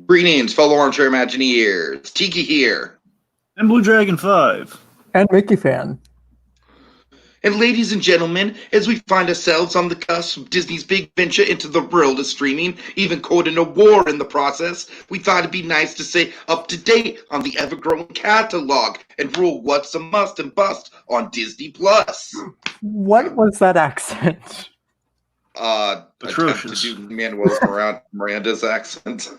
Greetings, fellow armchair Imagineers. Tiki here. And Blue Dragon 5. And Mickeyfan. And ladies and gentlemen, as we find ourselves on the cusp of Disney's big venture into the world of streaming, even courting a war in the process, we thought it'd be nice to stay up to date on the ever-growing catalog and rule what's a must and bust on Disney Plus. What was that accent? Attempt to do Manuel Miranda's accent.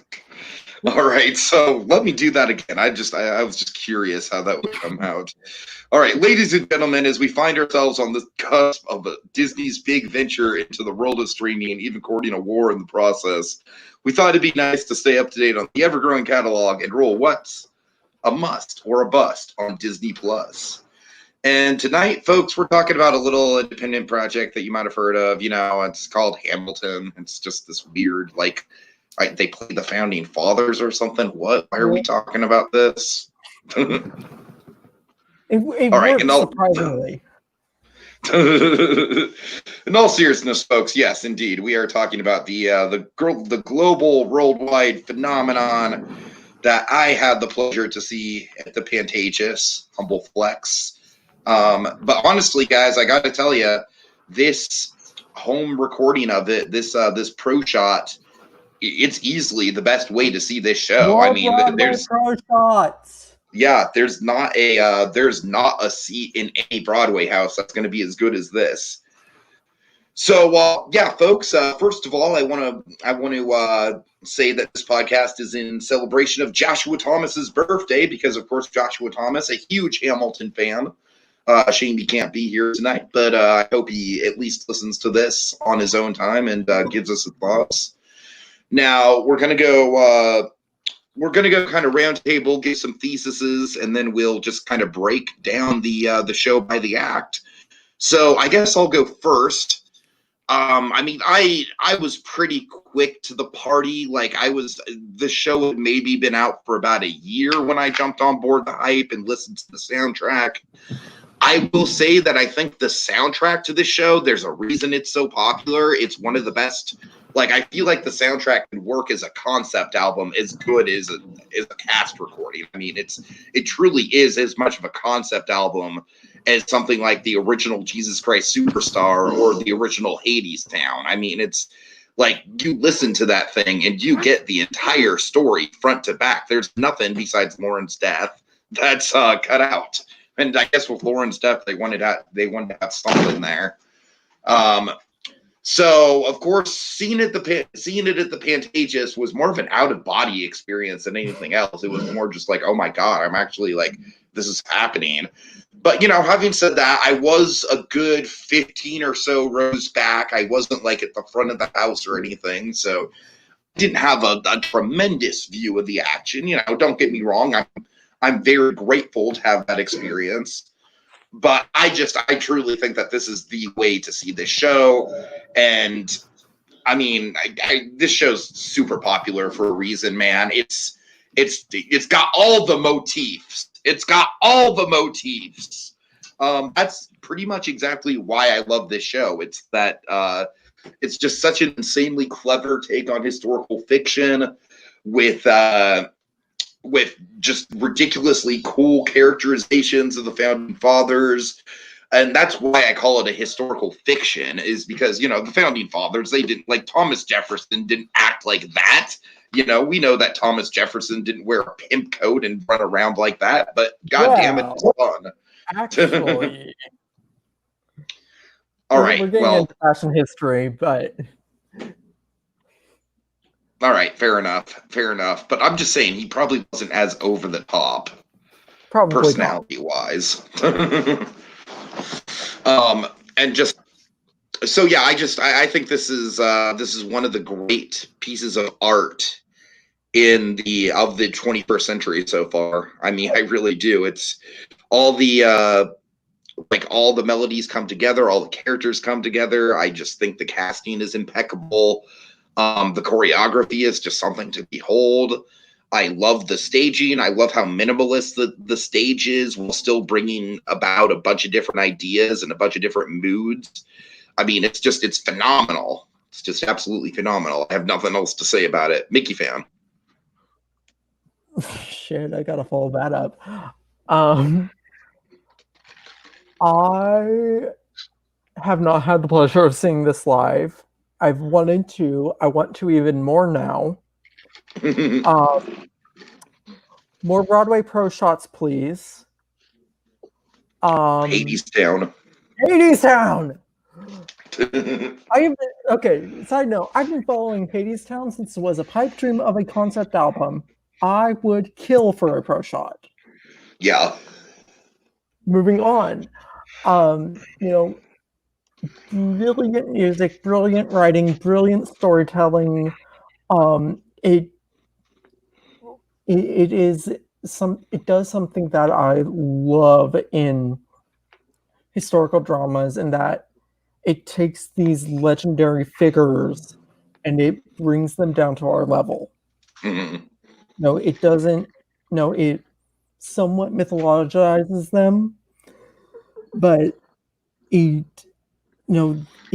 All right, so let me do that again. I was just curious how that would come out. All right, ladies and gentlemen, as we find ourselves on the cusp of Disney's big venture into the world of streaming and even courting a war in the process, we thought it'd be nice to stay up to date on the ever-growing catalog and rule what's a must or a bust on Disney Plus. And tonight, folks, we're talking about a little independent project that you might have heard of. You know, it's called Hamilton. It's just this weird, like, they play the Founding Fathers or something. What? Why are we talking about this? It All right, surprisingly. In all seriousness, folks, yes, indeed, we are talking about the global, worldwide phenomenon that I had the pleasure to see at the Pantages. Humble flex. But honestly, guys, I got to tell you, this home recording of it, this pro shot, it's easily the best way to see this show. I mean, there's pro shots. Yeah, there's not a seat in any Broadway house that's going to be as good as this. So, yeah, folks. First of all, I want to say that this podcast is in celebration of Joshua Thomas's birthday because, of course, Joshua Thomas, a huge Hamilton fan. Shame he can't be here tonight, but I hope he at least listens to this on his own time and gives us his thoughts. Now we're gonna go kind of round table, give some theses, and then we'll just kind of break down the show by the act. So I guess I'll go first. I mean, I was pretty quick to the party. Like the show had maybe been out for about a year when I jumped on board the hype and listened to the soundtrack. I will say that I think the soundtrack to this show, there's a reason it's so popular. It's one of the best. Like, I feel like the soundtrack can work as a concept album as good as a cast recording. I mean, it truly is as much of a concept album as something like the original Jesus Christ Superstar or the original Hades Town. I mean, it's like you listen to that thing and you get the entire story front to back. There's nothing besides Lauren's death that's cut out. And I guess with Lauren's death, they wanted to have something there. So of course, seeing it at the Pantages was more of an out of body experience than anything else. It was more just like, oh my God, I'm actually like, this is happening. But you know, having said that, I was a good 15 or so rows back. I wasn't like at the front of the house or anything, so I didn't have a tremendous view of the action. You know, don't get me wrong. I'm very grateful to have that experience, but I truly think that this is the way to see this show. And I mean, this show's super popular for a reason, man. It's got all the motifs. It's got all the motifs. That's pretty much exactly why I love this show. It's that it's just such an insanely clever take on historical fiction with just ridiculously cool characterizations of the Founding Fathers. And that's why I call it a historical fiction, is because, you know, the Founding Fathers, they didn't, like, Thomas Jefferson didn't act like that. You know, we know that Thomas Jefferson didn't wear a pimp coat and run around like that, but goddamn it, it's fun. Actually. All right, we're getting into fashion history, but... All right, fair enough. But I'm just saying, he probably wasn't as over the top, personality-wise. And just so, yeah, I think this is one of the great pieces of art of the 21st century so far. I mean, I really do. It's all the all the melodies come together, all the characters come together. I just think the casting is impeccable. The choreography is just something to behold. I love the staging. I love how minimalist the stage is while still bringing about a bunch of different ideas and a bunch of different moods. I mean, it's phenomenal. It's just absolutely phenomenal. I have nothing else to say about it. Mickeyfan. Shit, I gotta follow that up. I have not had the pleasure of seeing this live. I've wanted to. I want to even more now. More Broadway Pro shots, please. Hades Town. Hades Town! Okay, side note, I've been following Hades Town since it was a pipe dream of a concept album. I would kill for a pro shot. Yeah. Moving on. Brilliant music, brilliant writing, brilliant storytelling. It does something that I love in historical dramas, and that it takes these legendary figures and it brings them down to our level. Mm-hmm. No, it doesn't. No, it somewhat mythologizes them, but it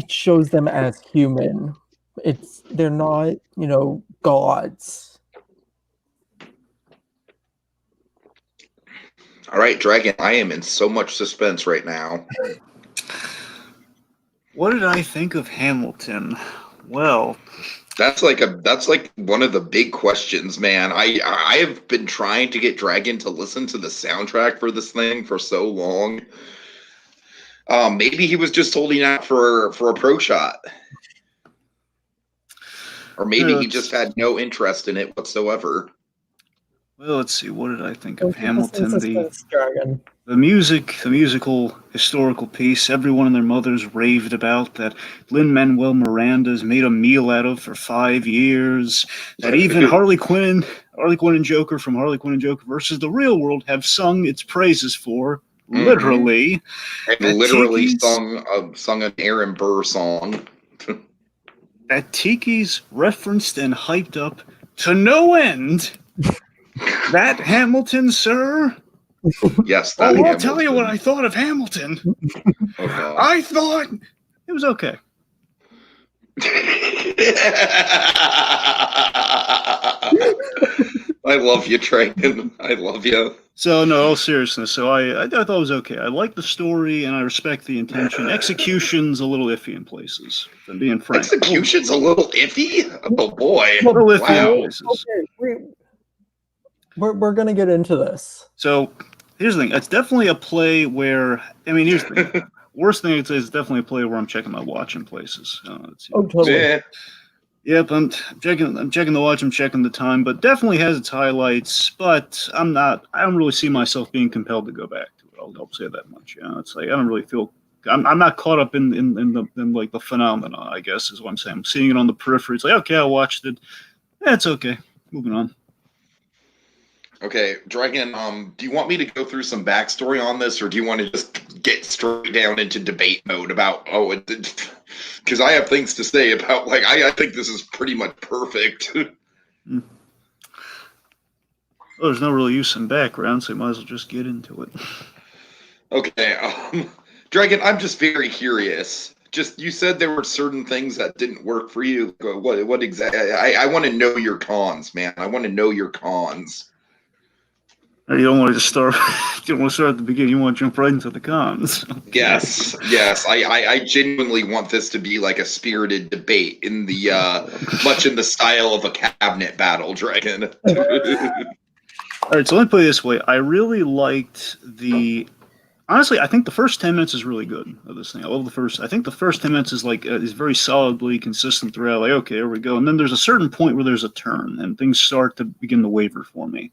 shows them as human. They're not, gods. All right, Dragon, I am in so much suspense right now. What did I think of Hamilton? Well, that's like one of the big questions, man. I have been trying to get Dragon to listen to the soundtrack for this thing for so long. Maybe he was just holding out for a pro shot. Or maybe he just had no interest in it whatsoever. Well, let's see. What did I think of Hamilton? The musical historical piece everyone and their mothers raved about, that Lin-Manuel Miranda's made a meal out of for 5 years, that even Harley Quinn and Joker from Harley Quinn and Joker versus the Real World have sung its praises for, literally. And literally sung an Aaron Burr song. That Tiki's referenced and hyped up to no end. That Hamilton, sir? Yes, that Hamilton. I'll tell you what I thought of Hamilton. Okay. I thought it was okay. I love you, Dragon. I love you. So, no, all seriousness. So I thought it was okay. I like the story, and I respect the intention. Execution's a little iffy in places, if I'm being frank. Execution's a little iffy? Oh, boy. A little iffy in places. Okay, we're going to get into this. So, here's the thing. It's definitely a play where, here's the thing. Worst thing I'd say is it's definitely a play where I'm checking my watch in places. Totally. Yeah. Yep, I'm checking the watch, I'm checking the time, but definitely has its highlights, but I don't really see myself being compelled to go back to it. I'll say that much. It's like I don't really feel I'm not caught up in the phenomena, I guess is what I'm saying. I'm seeing it on the periphery. It's like, okay, I watched it. Yeah, it's okay. Moving on. Okay, Dragon, do you want me to go through some backstory on this, or do you want to just get straight down into debate mode about, because I have things to say about, I think this is pretty much perfect. Well, there's no real use in background, so you might as well just get into it. Okay, Dragon, I'm just very curious. You said there were certain things that didn't work for you. What exactly? I want to know your cons, man. I want to know your cons. You don't want to just start. You don't want to start at the beginning. You want to jump right into the cons. Yes. I genuinely want this to be like a spirited debate in the much in the style of a cabinet battle, Dragon. All right, so let me put it this way. I really liked honestly, I think the first 10 minutes is really good of this thing. I think the first 10 minutes is is very solidly consistent throughout. Like, okay, here we go. And then there's a certain point where there's a turn and things start to begin to waver for me.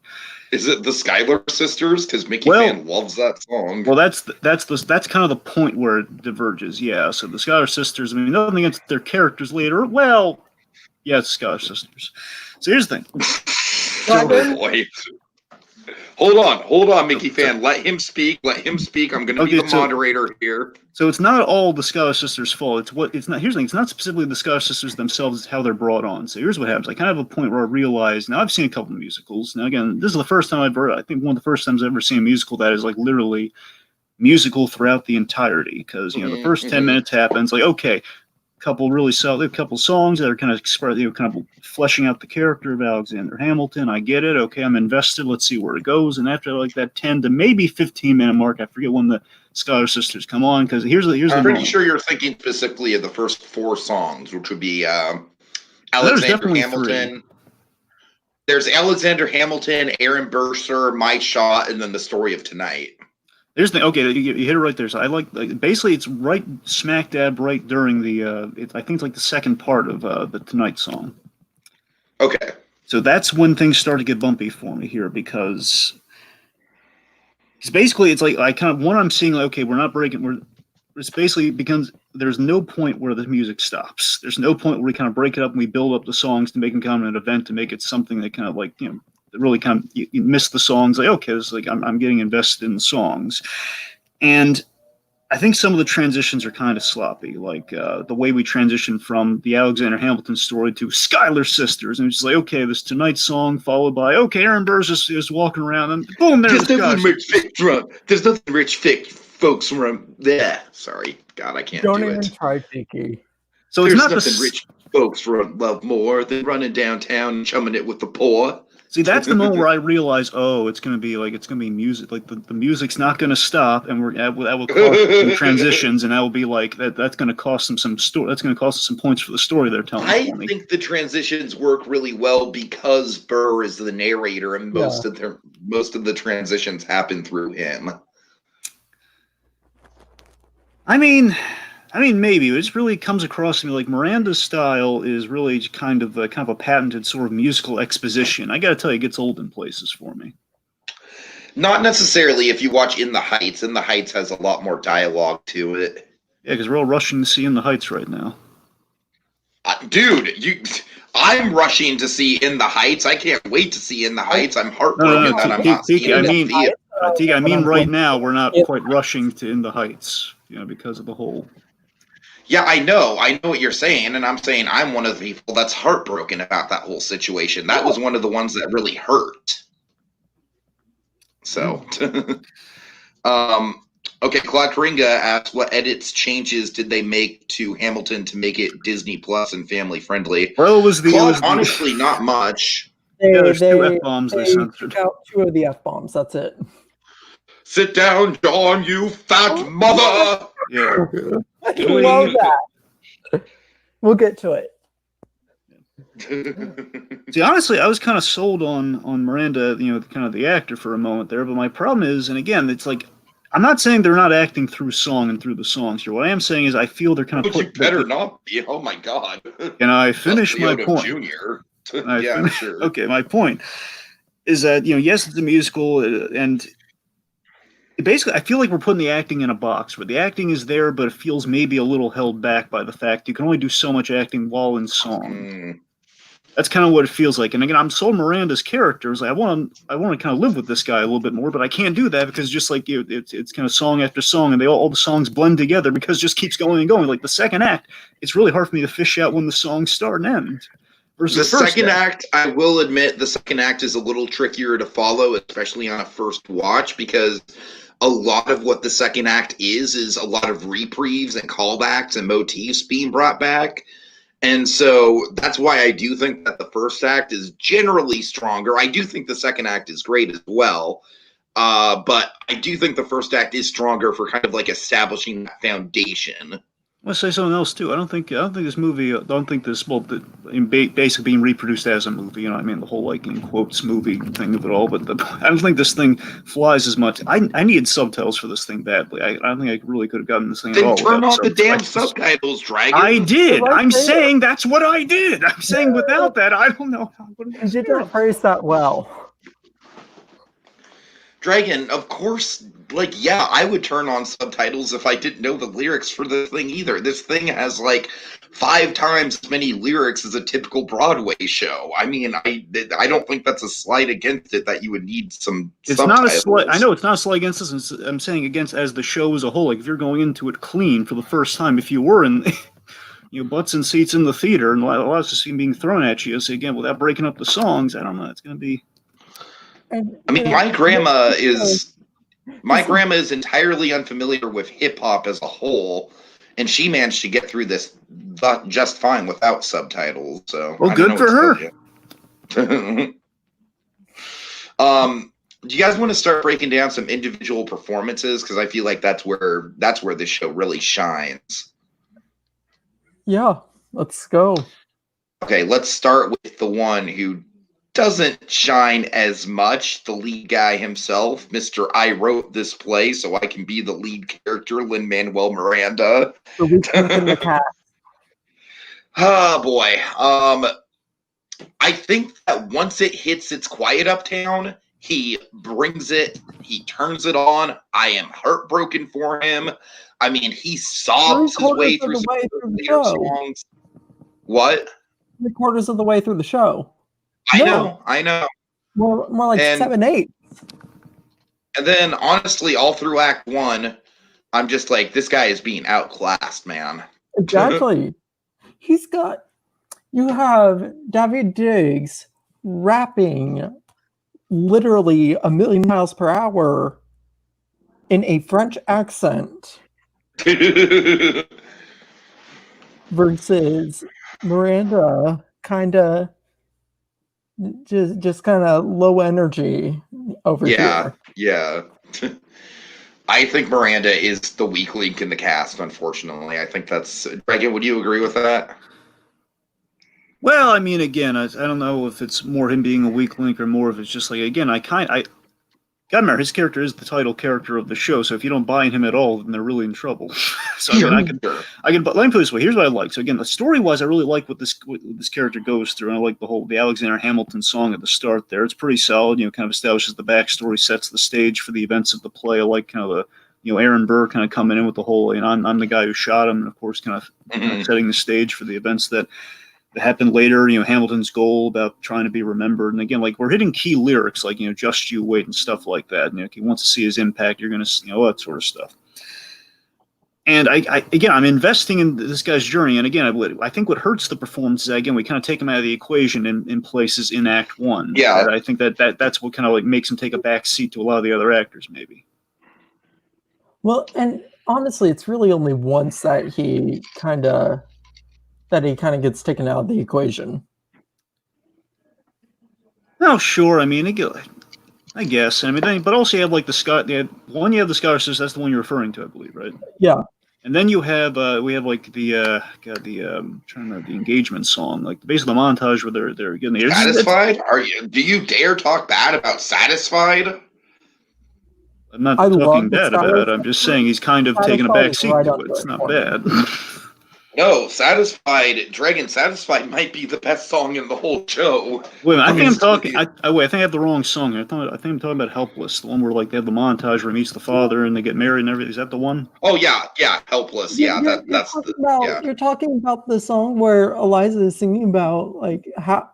Is it the Schuyler Sisters? Because Mickeyfan loves that song. Well, that's kind of the point where it diverges. Yeah. So the Schuyler Sisters, nothing against their characters later. Well, yeah, it's Schuyler Sisters. So here's the thing. Oh, boy. Hold on, Mickeyfan. Let him speak. I'm going to be the moderator here. So it's not all the Schuyler Sisters' fault. Here's the thing. It's not specifically the Schuyler Sisters themselves. It's how they're brought on. So here's what happens. I kind of have a point where I realize. Now I've seen a couple of musicals. Now again, this is the first time I think one of the first times I've ever seen a musical that is literally musical throughout the entirety. Because the first 10 minutes happens. Okay, couple really solid, couple songs that are kind of kind of fleshing out the character of Alexander Hamilton. I get it. Okay, I'm invested. Let's see where it goes. And after like that 10 to maybe 15-minute mark, I forget when the Schuyler Sisters come on, because here's the I'm pretty moment. sure you're thinking specifically of the first 4 songs, which would be Alexander Hamilton. 3. There's Alexander Hamilton, Aaron Burr, My Shot, and then The Story of Tonight. There's the okay. You hit it right there. So I like basically it's right smack dab right during the. I think it's like the second part of the Tonight song. Okay. So that's when things start to get bumpy for me here because basically it's like I kind of when I'm seeing like okay we're not breaking it's basically becomes there's no point where the music stops. There's no point where we kind of break it up and we build up the songs to make them kind of an event to make it something that kind of like really kind of you miss the songs like okay it's like I'm getting invested in the songs, and I think some of the transitions are kind of sloppy, like the way we transition from the Alexander Hamilton story to Schuyler Sisters, and it's like okay this Tonight song followed by okay Aaron Burr's just walking around and boom there's there's nothing rich fake folks from there. Sorry, God I can't Don't do even it. try, Tiki. So there's it's not nothing rich folks love more than running downtown and chumming it with the poor. See, that's the moment where I realize, oh, it's gonna be music. Like the music's not gonna stop, and that will cause some transitions, and that will be like that's gonna cost them some story. That's gonna cost them some points for the story they're telling. I think the transitions work really well because Burr is the narrator, and most of the transitions happen through him. I mean, maybe it just really comes across to me like Miranda's style is really kind of a patented sort of musical exposition. I got to tell you, it gets old in places for me. Not necessarily. If you watch In the Heights, In the Heights has a lot more dialogue to it. Yeah, because we're all rushing to see In the Heights right now. Dude, I'm rushing to see In the Heights. I can't wait to see In the Heights. I'm heartbroken that I'm not seeing it in the theater. Tiki, I mean right now we're not quite rushing to In the Heights, because of the whole. Yeah, I know what you're saying, and I'm saying I'm one of the people that's heartbroken about that whole situation. That was one of the ones that really hurt. So, okay, Claude Coringa asks, what edits, changes did they make to Hamilton to make it Disney Plus and family friendly? Well, honestly, not much. There's 2 F-bombs they censored. Took out 2 of the F-bombs, that's it. Sit down, John, you fat mother! Yeah. I love that. We'll get to it. See, honestly, I was kind of sold on Miranda, kind of the actor for a moment there, but my problem is, and again, it's like, I'm not saying they're not acting through song and through the songs here. What I am saying is I feel they're kind of you better not be. Oh my God. And I finished my point. Junior. Sure. Okay, my point is that, yes, it's a musical, and basically, I feel like we're putting the acting in a box where the acting is there, but it feels maybe a little held back by the fact you can only do so much acting while in song. That's kind of what it feels like. And again, I'm sold Miranda's characters. I want to kind of live with this guy a little bit more, but I can't do that because just like it's kind of song after song, and all the songs blend together because it just keeps going and going. Like the second act, it's really hard for me to fish out when the songs start and end. The second act, I will admit, the second act is a little trickier to follow, especially on a first watch, because a lot of what the second act is a lot of reprieves and callbacks and motifs being brought back. And so that's why I do think that the first act is generally stronger. I do think the second act is great as well. But I do think the first act is stronger for kind of like establishing that foundation. I want to say something else too. I don't think this movie. Basically being reproduced as a movie. You know what I mean? The whole like in quotes movie thing of it all. But I don't think this thing flies as much. I needed subtitles for this thing badly. I don't think I really could have gotten this thing at all. Then turn on the damn subtitles, Dragon. I did. I'm saying that's what I did. I'm saying without that, I don't know. You didn't phrase that well. Dragon, of course, I would turn on subtitles if I didn't know the lyrics for the thing either. This thing has 5 times as many lyrics as a typical Broadway show. I mean, I don't think that's a slight against it that you would need some subtitles. Not a slight. I know it's not a slight against this. I'm saying against as the show as a whole. Like if you're going into it clean for the first time, if you were in, butts and seats in the theater and a lot of just being thrown at you, so again, without breaking up the songs, I don't know. It's going to be. I mean, my grandma is entirely unfamiliar with hip hop as a whole, and she managed to get through this just fine without subtitles. So, well, good for her. Do you guys want to start breaking down some individual performances? Because I feel like that's where this show really shines. Yeah, let's go. Okay, let's start with the one who doesn't shine as much, the lead guy himself, Mr. I wrote this play so I can be the lead character, Lin-Manuel Miranda. The weak link in the cast. Oh boy. I think that once it hits its quiet uptown, he brings it, he turns it on. I am heartbroken for him. I mean, he sobs his way through the show. Songs. What? 3/4 of the way through the show. I know. More like 7/8. And then, honestly, all through Act 1, I'm just like, this guy is being outclassed, man. Exactly. You have David Diggs rapping literally 1,000,000 miles per hour in a French accent versus Miranda just kind of low energy over here. Yeah. I think Miranda is the weak link in the cast, unfortunately. I think that's... Reagan, would you agree with that? Well, I mean, again, I don't know if it's more him being a weak link or more if it's just like, again, I gotta remember, his character is the title character of the show, so if you don't buy in him at all, then they're really in trouble. So but let me put it this way, here's what I like. So again, the story-wise, I really like what this character goes through, and I like the Alexander Hamilton song at the start there. It's pretty solid, kind of establishes the backstory, sets the stage for the events of the play. I like kind of the, Aaron Burr kind of coming in with the whole, I'm the guy who shot him, and of course kind of setting the stage for the events that happened later, Hamilton's goal about trying to be remembered. And again, like, we're hitting key lyrics, like, just you wait and stuff like that. And if he wants to see his impact, you're going to, all that sort of stuff. And I'm investing in this guy's journey. And again, I think what hurts the performance is, again, we kind of take him out of the equation in places in Act 1. Yeah. I think that's what kind of like makes him take a back seat to a lot of the other actors, maybe. Well, and honestly, it's really only once that he kind of gets taken out of the equation. Oh, sure. I mean, I guess. I mean, but also you have like the Scott. You have the Scottish. That's the one you're referring to, I believe, right? Yeah. And then you have we have like the engagement song, like basically the montage where they're getting the Satisfied. Do you dare talk bad about Satisfied? I'm not talking bad about it. I'm just saying he's kind of taking a back seat to it. It's not bad. No, Satisfied might be the best song in the whole show. Wait, I think I'm talking. I think I have the wrong song. I think I'm talking about Helpless, the one where like they have the montage where he meets the father and they get married and everything. Is that the one? Oh yeah, Helpless. Yeah, You're talking about the song where Eliza is singing about like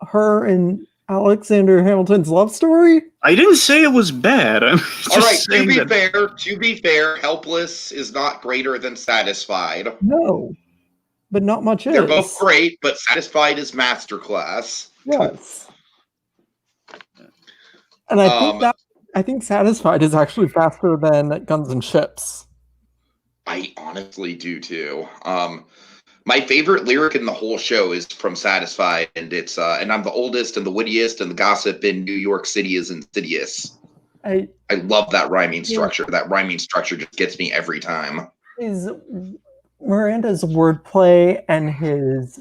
her and Alexander Hamilton's love story. I didn't say it was bad. I'm just all right. saying To be fair, Helpless is not greater than Satisfied. No. But not much is. They're both great, but Satisfied is masterclass. Yes. And I think Satisfied is actually faster than Guns and Ships. I honestly do too. My favorite lyric in the whole show is from Satisfied, and it's and I'm the oldest and the wittiest, and the gossip in New York City is insidious. I love that rhyming structure. That rhyming structure just gets me every time. Miranda's wordplay and his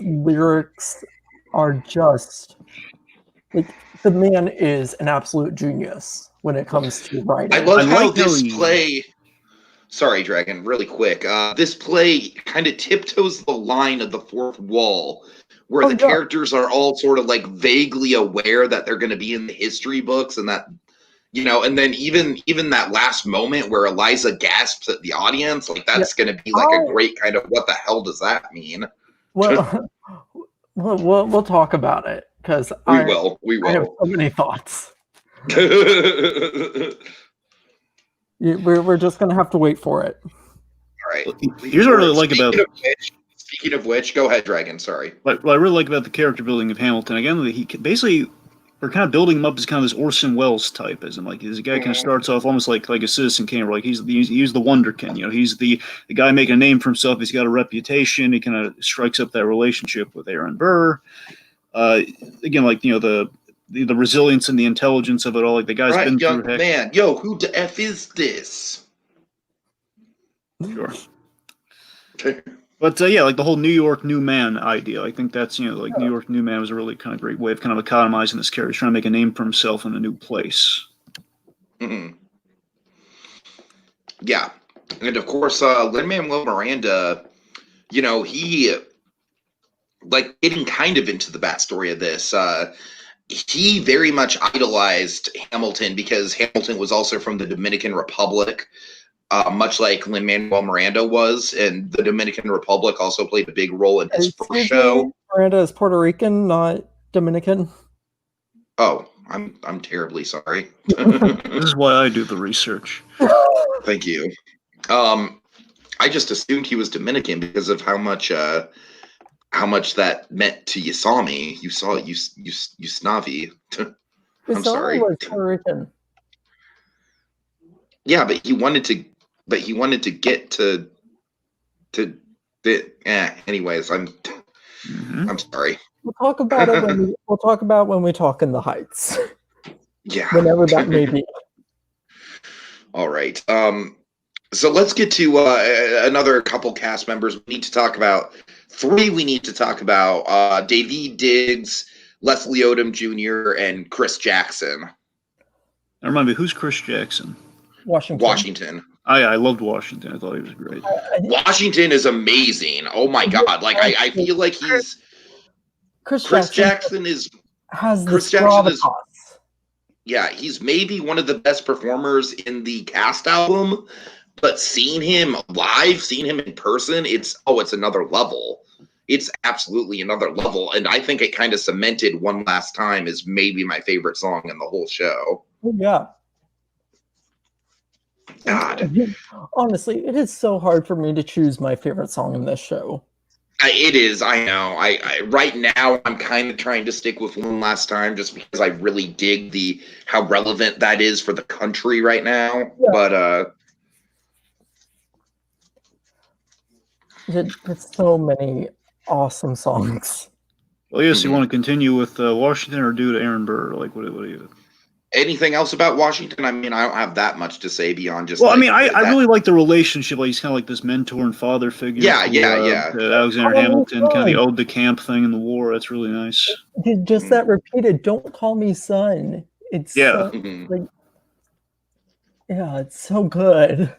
lyrics are just like, the man is an absolute genius when it comes to writing. I love how this play. Sorry, Dragon, really quick. This play kind of tiptoes the line of the fourth wall, where the characters are all sort of like vaguely aware that they're going to be in the history books, and that, and then even that last moment where Eliza gasps at the audience, like that's going to be like a great kind of what the hell does that mean? Well, we'll talk about it because we will. I have so many thoughts. We're just gonna have to wait for it. All right. Here's what I really like about. Speaking of which, go ahead, Dragon. Sorry. What I really like about the character building of Hamilton, again, he basically, we're kind of building him up as kind of this Orson Welles type, as in like he's a guy kind of starts off almost like a Citizen Kane, where like he's the wonderkin, you know, he's the guy making a name for himself. He's got a reputation. He kind of strikes up that relationship with Aaron Burr. Again, like, you know, the resilience and the intelligence of it all. Like the guy's been young through heck. man. Yo, who the F is this? Sure. But yeah, like the whole New York New Man idea, I think that's, you know, like New York New Man was a really kind of great way of kind of economizing this character. He's trying to make a name for himself in a new place. Mm-hmm. Yeah. And of course, Lin-Manuel Miranda, you know, he, like, getting kind of into the backstory of this, he very much idolized Hamilton because Hamilton was also from the Dominican Republic. Much like Lin-Manuel Miranda was, and the Dominican Republic also played a big role in his first show. Miranda is Puerto Rican, not Dominican. Oh, I'm terribly sorry. This is why I do the research. Thank you. I just assumed he was Dominican because of how much that meant to Yusami. You saw Yusnavi. I'm sorry. Was Puerto Rican. Yeah, but he wanted to get to anyways, I'm sorry. We'll talk about it when we talk in the Heights. Yeah. Whenever that may be. All right. So let's get to another couple cast members. We need to talk about Daveed Diggs, Leslie Odom Jr., and Chris Jackson. Now remind me, who's Chris Jackson? Washington. I loved Washington. I thought he was great. Washington is amazing. Oh my God! Like I feel like he's Chris Jackson is yeah, he's maybe one of the best performers in the cast album, but seeing him live, seeing him in person, it's another level. It's absolutely another level, and I think it kind of cemented One Last Time as maybe my favorite song in the whole show. Oh, yeah. God. Honestly, it is so hard for me to choose my favorite song in this show. It is. I know. I right now I'm kind of trying to stick with One Last Time just because I really dig how relevant that is for the country right now. Yeah. But there's so many awesome songs. Well, yes, you want to continue with Washington or do to Aaron Burr? Like, what do you? Anything else about Washington? I mean, I don't have that much to say beyond just. Well, I mean, I really like the relationship. Like, he's kind of like this mentor and father figure. Yeah. Alexander Hamilton, kind of the ode to camp thing in the war. That's really nice. Just that repeated, "Don't call me son." It's so, it's so good.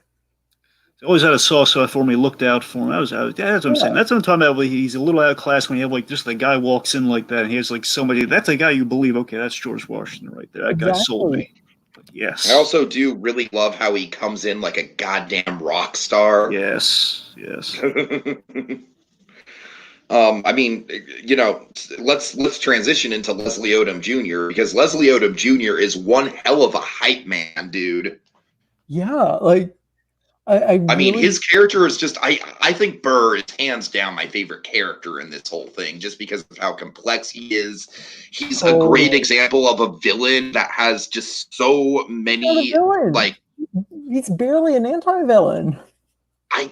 He always had a soft spot for me. Looked out for him. That's what I'm saying. That's what I'm talking about. He's a little out of class when you have like just the guy walks in like that, and he has like somebody. That's a guy you believe. Okay, that's George Washington right there. That guy sold me. But yes. I also do really love how he comes in like a goddamn rock star. Yes. I mean, you know, let's transition into Leslie Odom Jr. because Leslie Odom Jr. is one hell of a hype man, dude. Yeah, like. I mean, his character is just, I think Burr is hands down my favorite character in this whole thing, just because of how complex he is. He's a great example of a villain that has just so many, like... He's barely an anti-villain. I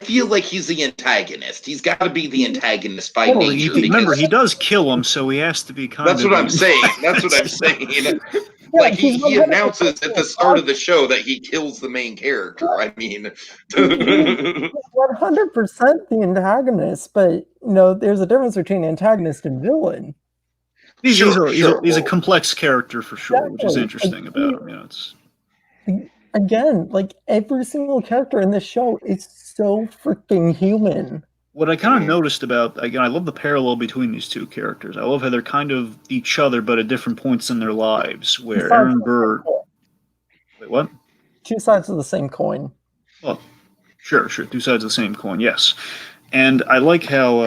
feel like he's the antagonist. He's got to be the antagonist by nature. Remember, he does kill him, so he has to be kind of... That's what I'm saying. That's what I'm saying. Like, he announces at the start of the show that he kills the main character. I mean... 100% the antagonist, but, you know, there's a difference between antagonist and villain. He's a complex character for sure, which is interesting about him. You know, it's... Again, like, every single character in this show is so freaking human. What I kind of noticed about, again, I love the parallel between these two characters. I love how they're kind of each other, but at different points in their lives, where Aaron Burr... Wait, what? Two sides of the same coin. Well, sure. Two sides of the same coin, yes. And I like how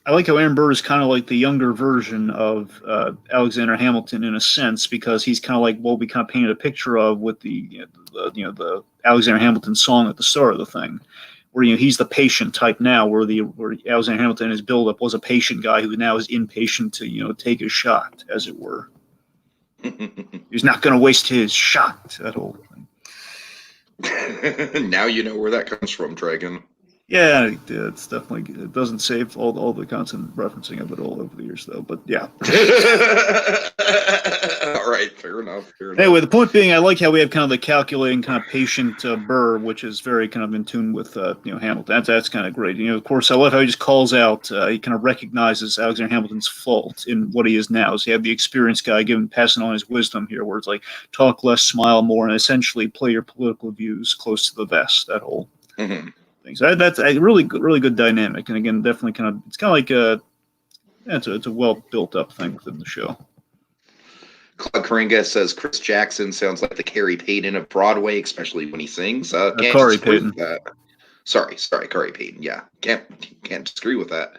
Aaron Burr is kind of like the younger version of Alexander Hamilton in a sense, because he's kind of like what we kind of painted a picture of with the Alexander Hamilton song at the start of the thing, where he's the patient type now, where Alexander Hamilton in his build-up was a patient guy who now is impatient to take his shot, as it were. He's not going to waste his shot at all. Now you know where that comes from, Dragon. Yeah, it's definitely, it doesn't save all the constant referencing of it all over the years, though. But yeah. All right, fair enough. Anyway, the point being, I like how we have kind of the calculating, kind of patient Burr, which is very kind of in tune with Hamilton. That's kind of great. Of course, I love how he just calls out. He kind of recognizes Alexander Hamilton's fault in what he is now. So you have the experienced guy passing on his wisdom here, where it's like talk less, smile more, and essentially play your political views close to the vest. That whole. Mm-hmm. So that's a really good dynamic, and again, definitely it's kind of like it's a well built up thing within the show. Claude Karinga says Chris Jackson sounds like the Carrie Payton of Broadway, especially when he sings. Corey Payton. Sorry, Corey Payton. Yeah, can't disagree with that.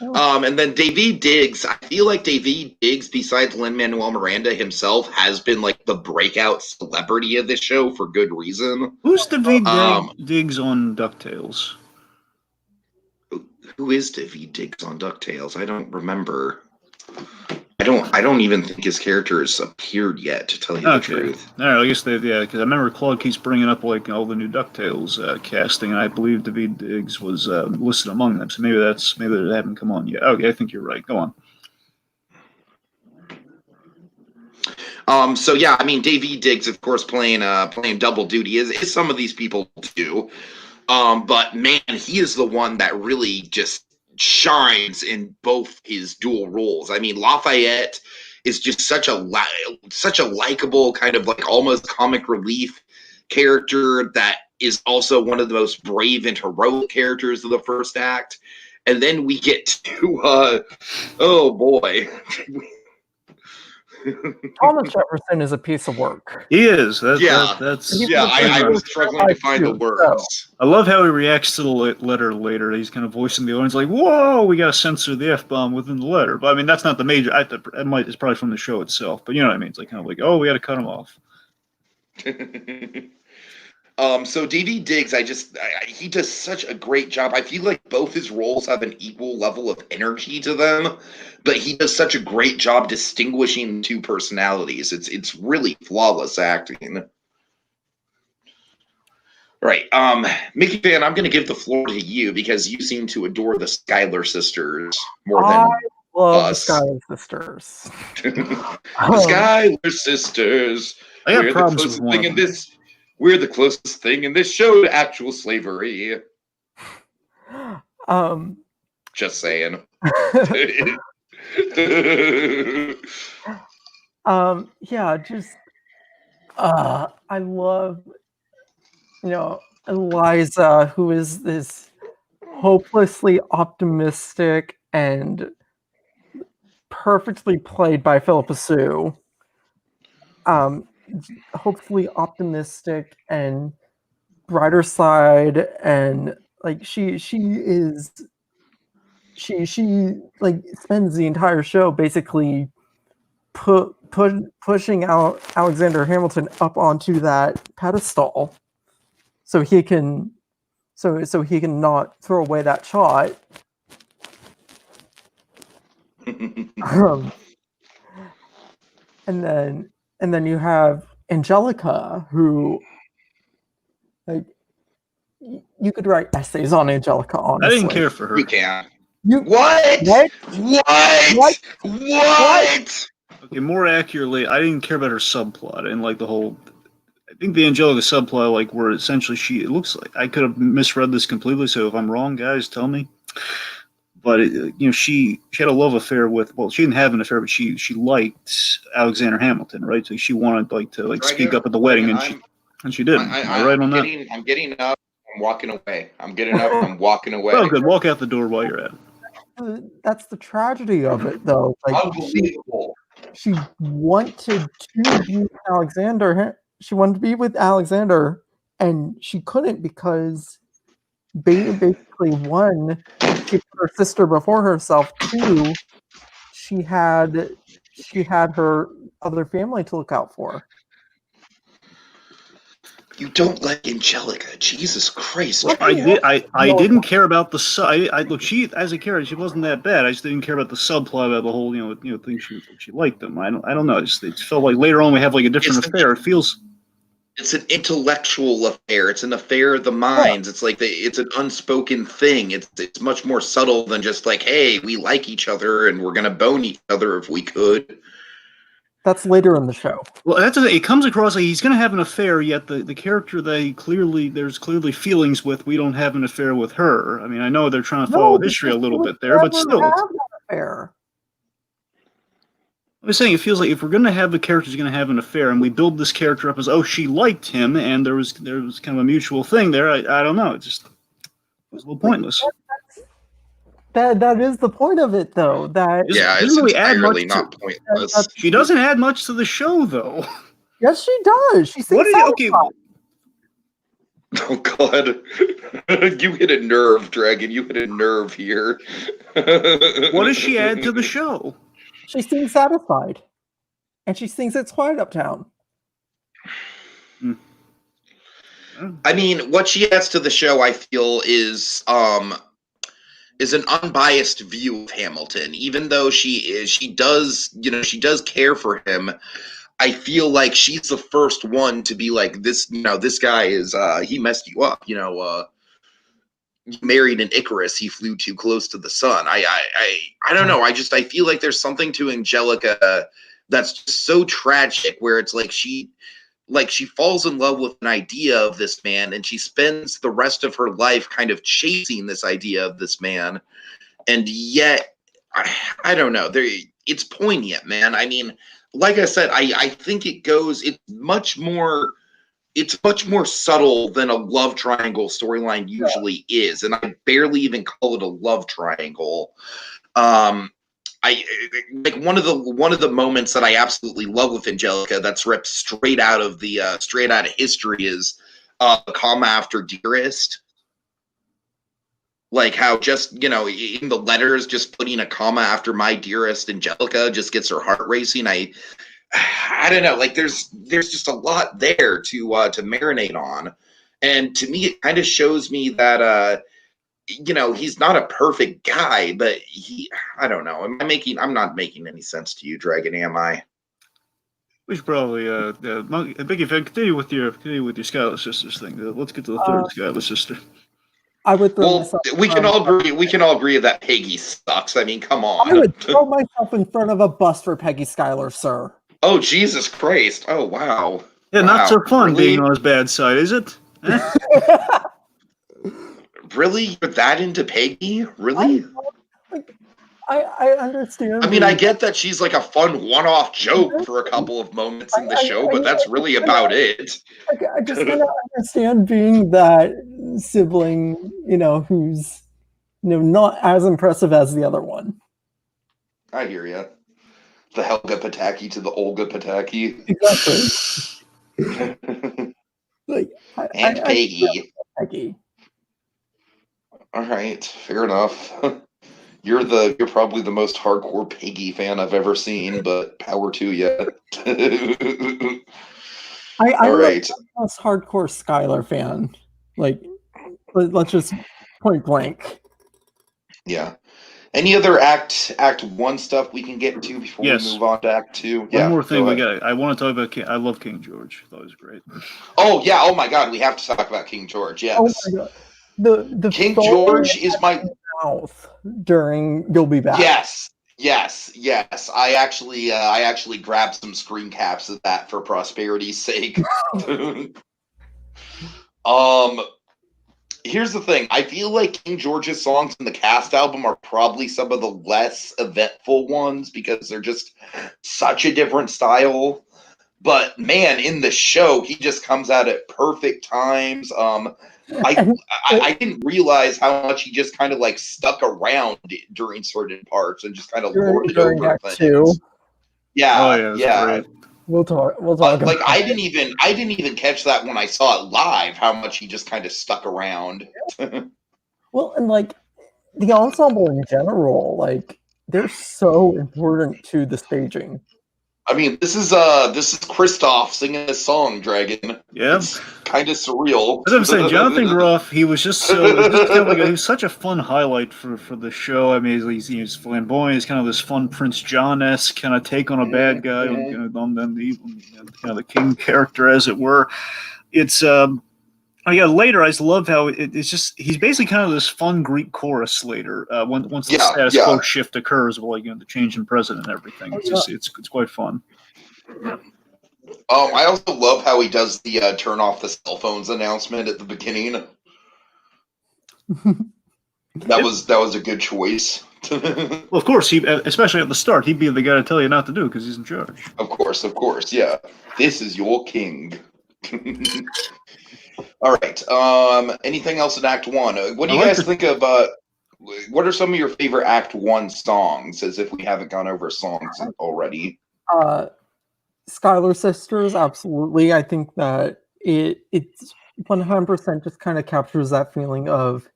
And then Daveed Diggs. I feel like Daveed Diggs, besides Lin-Manuel Miranda himself, has been like the breakout celebrity of this show for good reason. Who's Daveed Diggs on DuckTales? Who is Daveed Diggs on DuckTales? I don't remember. I don't even think his character has appeared yet, to tell you the truth. All right, I guess because I remember Claude keeps bringing up like all the new DuckTales casting, and I believe Daveed Diggs was listed among them. So maybe they haven't come on yet. Okay, I think you're right. Go on. So yeah, I mean, Daveed Diggs, of course, playing double duty is some of these people do. But man, he is the one that really just shines in both his dual roles. I mean, Lafayette is just such a likable kind of like almost comic relief character that is also one of the most brave and heroic characters of the first act. And then we get to oh boy. Thomas Jefferson is a piece of work. He is. I was struggling to find the words. I love how he reacts to the letter later. He's kind of voicing the audience like, "Whoa, we got to censor the F-bomb within the letter." But I mean, that's not the major. It's probably from the show itself. But you know what I mean? It's like kind of like, "Oh, we got to cut him off." So Daveed Diggs, he does such a great job. I feel like both his roles have an equal level of energy to them, but he does such a great job distinguishing two personalities. It's really flawless acting. Right. Mickeyfan, I'm going to give the floor to you because you seem to adore the Schuyler sisters more than love us. The Schuyler sisters. The Schuyler sisters. I have problems with one of them. We're the closest thing in this show to actual slavery. Just saying. I love, Eliza, who is this hopelessly optimistic and perfectly played by Philippa Sue. Hopefully optimistic and brighter side, and like she like spends the entire show basically pushing out Alexander Hamilton up onto that pedestal so he can not throw away that shot. And then you have Angelica, who, like, you could write essays on Angelica, honestly. I didn't care for her. You can. What? Okay, more accurately, I didn't care about her subplot and like the whole. I think the Angelica subplot, like, where essentially it looks like I could have misread this completely. So if I'm wrong, guys, tell me. But she had a love affair with. Well, she didn't have an affair, but she liked Alexander Hamilton, right? So she wanted to speak up at the wedding, and she did. Am I right on that? I'm getting up. I'm walking away. I'm getting up. I'm walking away. Oh, good. Walk out the door while you're at it. That's the tragedy of it, though. Like, she wanted to be with Alexander. She wanted to be with Alexander, and she couldn't because basically, one, she put her sister before herself. Two, she had her other family to look out for. You don't like Angelica, Jesus Christ! Well, I didn't care about the look. She as a character, she wasn't that bad. I just didn't care about the subplot about the whole thing. She liked them. I don't know. It felt like later on we have like a different affair. It feels. It's an intellectual affair. It's an affair of the minds. It's like it's an unspoken thing. It's much more subtle than just like, hey, we like each other and we're gonna bone each other if we could. That's later in the show. Well, it comes across like he's going to have an affair, yet the character that there's clearly feelings with, we don't have an affair with her. I mean, I know they're trying to follow history a little bit there, but still. Have that affair. I was saying, it feels like if we're going to have the character's going to have an affair, and we build this character up as, oh, she liked him, and there was kind of a mutual thing there, I don't know. It was a little pointless. That is the point of it, though. It's really entirely not pointless. She doesn't add much to the show, though. Yes, she does. She seems okay. Oh God, you hit a nerve, Dragon. You hit a nerve here. What does she add to the show? She seems satisfied, and she thinks it's quiet uptown. I mean, what she adds to the show, I feel, is an unbiased view of Hamilton. Even though she does care for him, I feel like she's the first one to be like, this guy is, he messed you up, you married an Icarus, he flew too close to the sun. I don't know, I feel like there's something to Angelica that's just so tragic, where it's like she falls in love with an idea of this man, and she spends the rest of her life kind of chasing this idea of this man. And yet, I don't know. It's poignant, man. I mean, like I said, I think it's much more subtle than a love triangle storyline usually is. And I barely even call it a love triangle. I like one of the moments that I absolutely love with Angelica that's ripped straight out of history is comma after dearest. Like how just, in the letters, just putting a comma after my dearest Angelica just gets her heart racing. I don't know, like there's just a lot there to marinate on. And to me, it kind of shows me that he's not a perfect guy, but I don't know. I'm not making any sense to you, Dragon, am I? We should probably, Mickeyfan, continue with your Skylar Sisters thing. Let's get to the third Skylar Sister. I would throw we can all agree that Peggy sucks. I mean, come on. I would throw myself in front of a bus for Peggy Schuyler, sir. Oh, Jesus Christ. Oh, wow. Yeah, not so fun being on his bad side, is it? Really? You're that into Peggy? Really? I understand. I mean, I get that she's like a fun one-off joke for a couple of moments in the show, but that's really about it. I just kind of understand being that sibling, who's not as impressive as the other one. I hear you. The Helga Pataki to the Olga Pataki. Exactly. Peggy. Peggy. All right, fair enough. You're probably the most hardcore Peggy fan I've ever seen, but power to you. All right. I'm the most hardcore Skylar fan. Like, let's just point blank. Yeah. Any other Act 1 stuff we can get to before we move on to Act 2? One more thing I want to talk about. I love King George. I thought it was great. Oh yeah! Oh my God! We have to talk about King George. Yes. Oh my God. The King George is my mouth during You'll Be Back. Yes. I actually grabbed some screen caps of that for prosperity's sake. Here's the thing. I feel like King George's songs in the Cast album are probably some of the less eventful ones because they're just such a different style. But man, in the show, he just comes out at perfect times. I didn't realize how much he just kind of like stuck around during certain parts and just kind of lorded over things. Too. Yeah. Great. We'll talk. Like I didn't even catch that when I saw it live. How much he just kind of stuck around. Well, and like the ensemble in general, like they're so important to the staging. I mean, this is Christoph singing this song, Dragon. Yeah. It's kind of surreal. As I'm saying, Jonathan Groff, he was just kind of like he was such a fun highlight for the show. I mean, he's flamboyant. He's kind of this fun Prince John-esque kind of take on a bad guy, on the kind of the king character, as it were. It's later I just love how it's just he's basically kind of this fun Greek chorus later. Once the status quo shift occurs, the change in president and everything. It's quite fun. I also love how he does the turn off the cell phones announcement at the beginning. That was a good choice. Well, of course, especially at the start, he'd be the guy to tell you not to do because he's in charge. Of course, yeah. This is your king. All right. Anything else in Act 1? What do you guys think of? What are some of your favorite Act 1 songs? As if we haven't gone over songs already. Schuyler Sisters, absolutely. I think that it's 100% just kind of captures that feeling of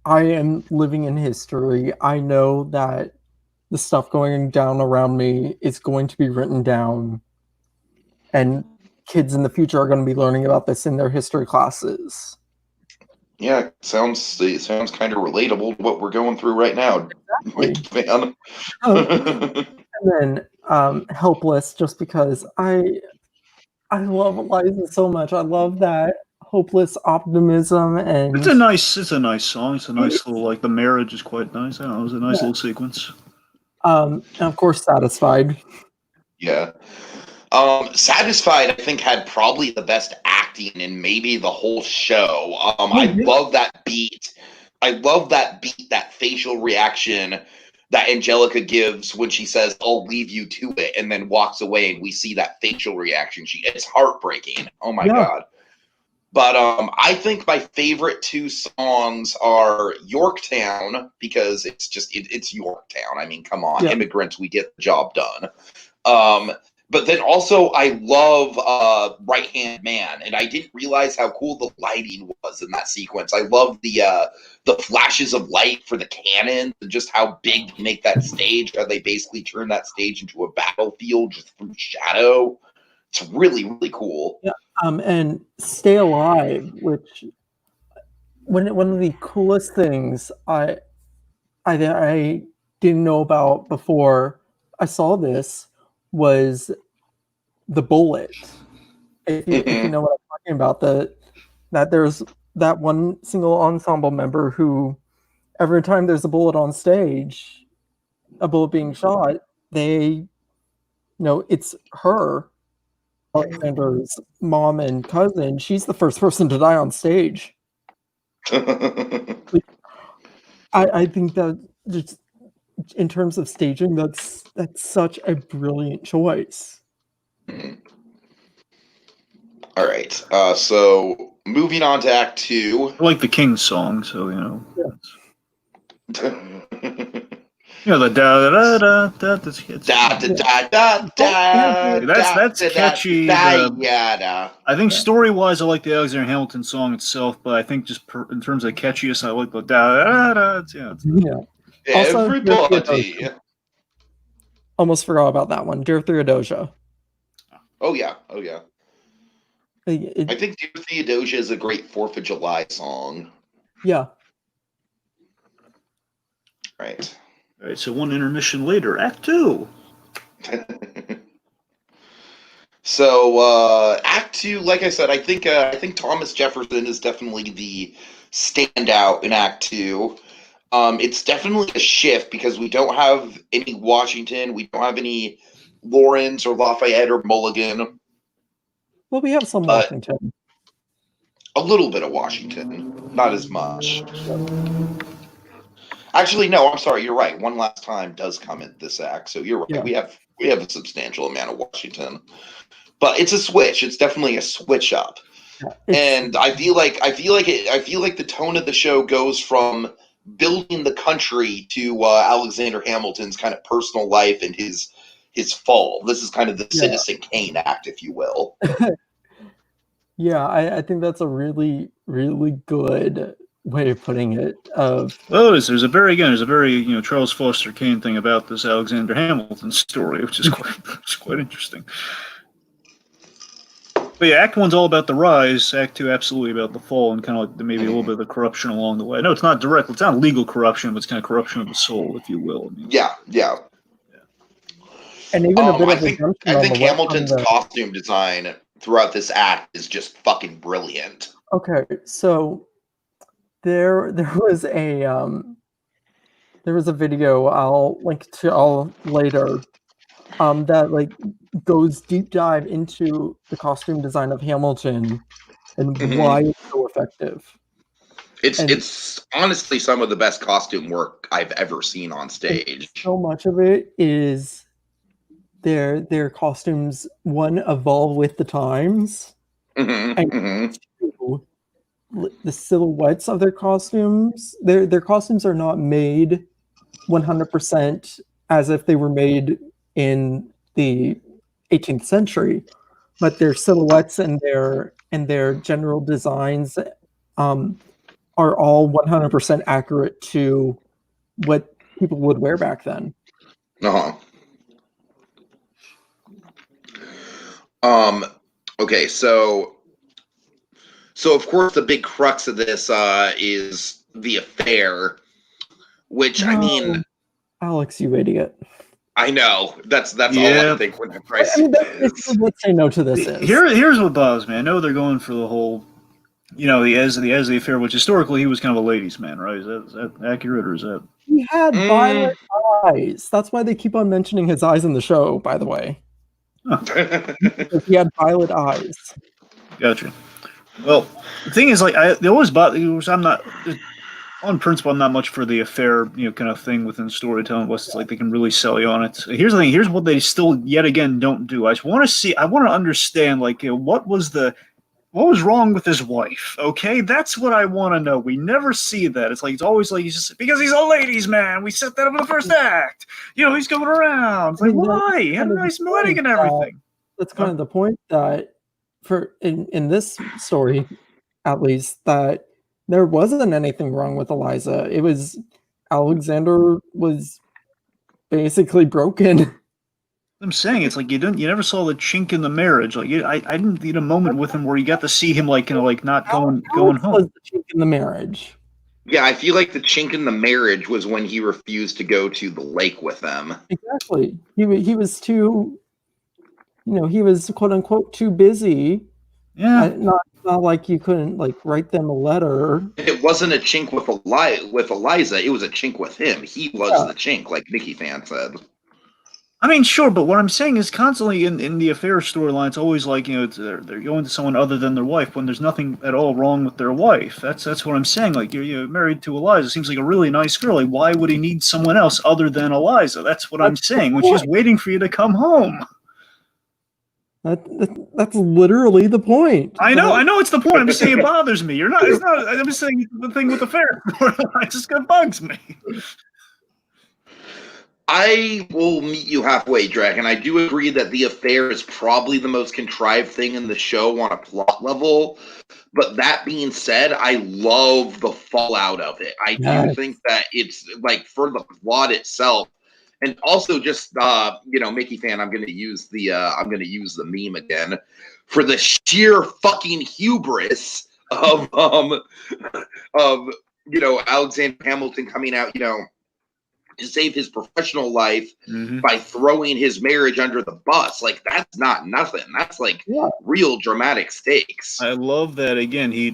I am living in history. I know that the stuff going down around me is going to be written down, and kids in the future are going to be learning about this in their history classes. Yeah, sounds kind of relatable to what we're going through right now. Exactly. And then Helpless, just because I love Eliza so much. I love that hopeless optimism, and it's a nice song. It's a nice little, like, the marriage is quite nice. I don't know, it was a nice little sequence. And of course, Satisfied. Yeah. Satisfied, I think, had probably the best acting in maybe the whole show. I love that beat. That facial reaction that Angelica gives when she says, "I'll leave you to it," and then walks away, and we see that facial reaction. It's heartbreaking. Oh my God. But I think my favorite 2 songs are Yorktown, because it's Yorktown. I mean, come on, immigrants, we get the job done. But then also I love Right Hand Man, and I didn't realize how cool the lighting was in that sequence. I love the flashes of light for the cannons and just how big they make that stage. How they basically turn that stage into a battlefield just from shadow. It's really, really cool. Yeah. And Stay Alive, which one of the coolest things I didn't know about before I saw this was the bullet. If you know what I'm talking about, that there's that one single ensemble member who every time there's a bullet on stage, a bullet being shot, it's her, Alexander's mom and cousin. She's the first person to die on stage. I think that just in terms of staging, that's such a brilliant choice. All right. So moving on to Act 2. I like the King's song, so the da da da da. That's catchy. I think story-wise, I like the Alexander Hamilton song itself, but I think just in terms of catchiness, I like the da da da. Everybody. Almost forgot about that one. Dear Theodosia. Oh yeah. I think Dear Theodosia is a great 4th of July song. Yeah. Right. All right, so one intermission later, Act 2. So Act 2, like I said, I think Thomas Jefferson is definitely the standout in Act 2. It's definitely a shift because we don't have any Washington, we don't have any Lawrence or Lafayette or Mulligan. Well, we have some Washington. A little bit of Washington, not as much. Actually, no, I'm sorry. You're right. One Last Time does come in this act, so you're right. Yeah. We have a substantial amount of Washington, but it's a switch. It's definitely a switch up, and I feel like the tone of the show goes from building the country to Alexander Hamilton's kind of personal life and his fall. This is kind of the Citizen Kane act, if you will. Yeah, I think that's a really, really good way of putting it. Well, there's a very Charles Foster Kane thing about this Alexander Hamilton story, which is quite interesting. But yeah, Act 1's all about the rise. Act 2 absolutely about the fall, and kind of like maybe a little bit of the corruption along the way. No, it's not direct. It's not legal corruption, but it's kind of corruption of the soul, if you will. I mean, Yeah. And even a bit I of think Hamilton's costume design throughout this act is just fucking brilliant. Okay, so there was a video I'll link to all later that like goes deep dive into the costume design of Hamilton and why it's so effective. It's honestly some of the best costume work I've ever seen on stage. So much of it is their costumes, one, evolve with the times, and two, the silhouettes of their costumes. Their costumes are not made 100% as if they were made in the 18th century, but their silhouettes and their general designs are all 100% accurate to what people would wear back then. Okay, so of course the big crux of this is the affair, which I mean, Alex, you idiot. I know. That's all I think when I see this. Let's say no to this. Here's what bothers me. I know they're going for the whole, the affair, which historically he was kind of a ladies' man, right? Is that accurate, or is that? He had violet eyes. That's why they keep on mentioning his eyes in the show, by the way. He had violet eyes. Gotcha. Well, the thing is, like, they always bother. I'm not, on principle, I'm not much for the affair, kind of thing within storytelling, unless it's like they can really sell you on it. So here's the thing. Here's what they still, yet again, don't do. I want to understand, like, what was wrong with his wife? Okay, that's what I want to know. We never see that. It's like it's always like because he's a ladies' man. We set that up in the first act. He's going around. It's like, why? He had a nice wedding and everything. That's kind of the point that in this story, at least, that there wasn't anything wrong with Eliza. It was Alexander was basically broken. I'm saying it's like you never saw the chink in the marriage. Like I didn't need a moment with him where you got to see him like not going home. Was the chink in the marriage? Yeah, I feel like the chink in the marriage was when he refused to go to the lake with them. Exactly. He was too, he was quote unquote too busy. Yeah. Not like you couldn't like write them a letter. It wasn't a chink with Eliza. It was a chink with him. He was the chink, like Mickeyfan said. I mean, sure, but what I'm saying is constantly in the affair storyline, it's always like, they're going to someone other than their wife when there's nothing at all wrong with their wife. That's what I'm saying. Like, you're married to Eliza. Seems like a really nice girl. Like, why would he need someone else other than Eliza? That's what I'm saying, when she's waiting for you to come home. That's literally the point. I know it's the point. I'm just saying it bothers me. I'm just saying the thing with the affair storyline. It just bugs me. I will meet you halfway, Dragon. I do agree that the affair is probably the most contrived thing in the show on a plot level. But that being said, I love the fallout of it. I do think that it's like for the plot itself, and also just Mickeyfan. I'm going to use the meme again for the sheer fucking hubris of Alexander Hamilton coming out, to save his professional life by throwing his marriage under the bus. Like, that's not nothing. That's like real dramatic stakes. I love that. Again, he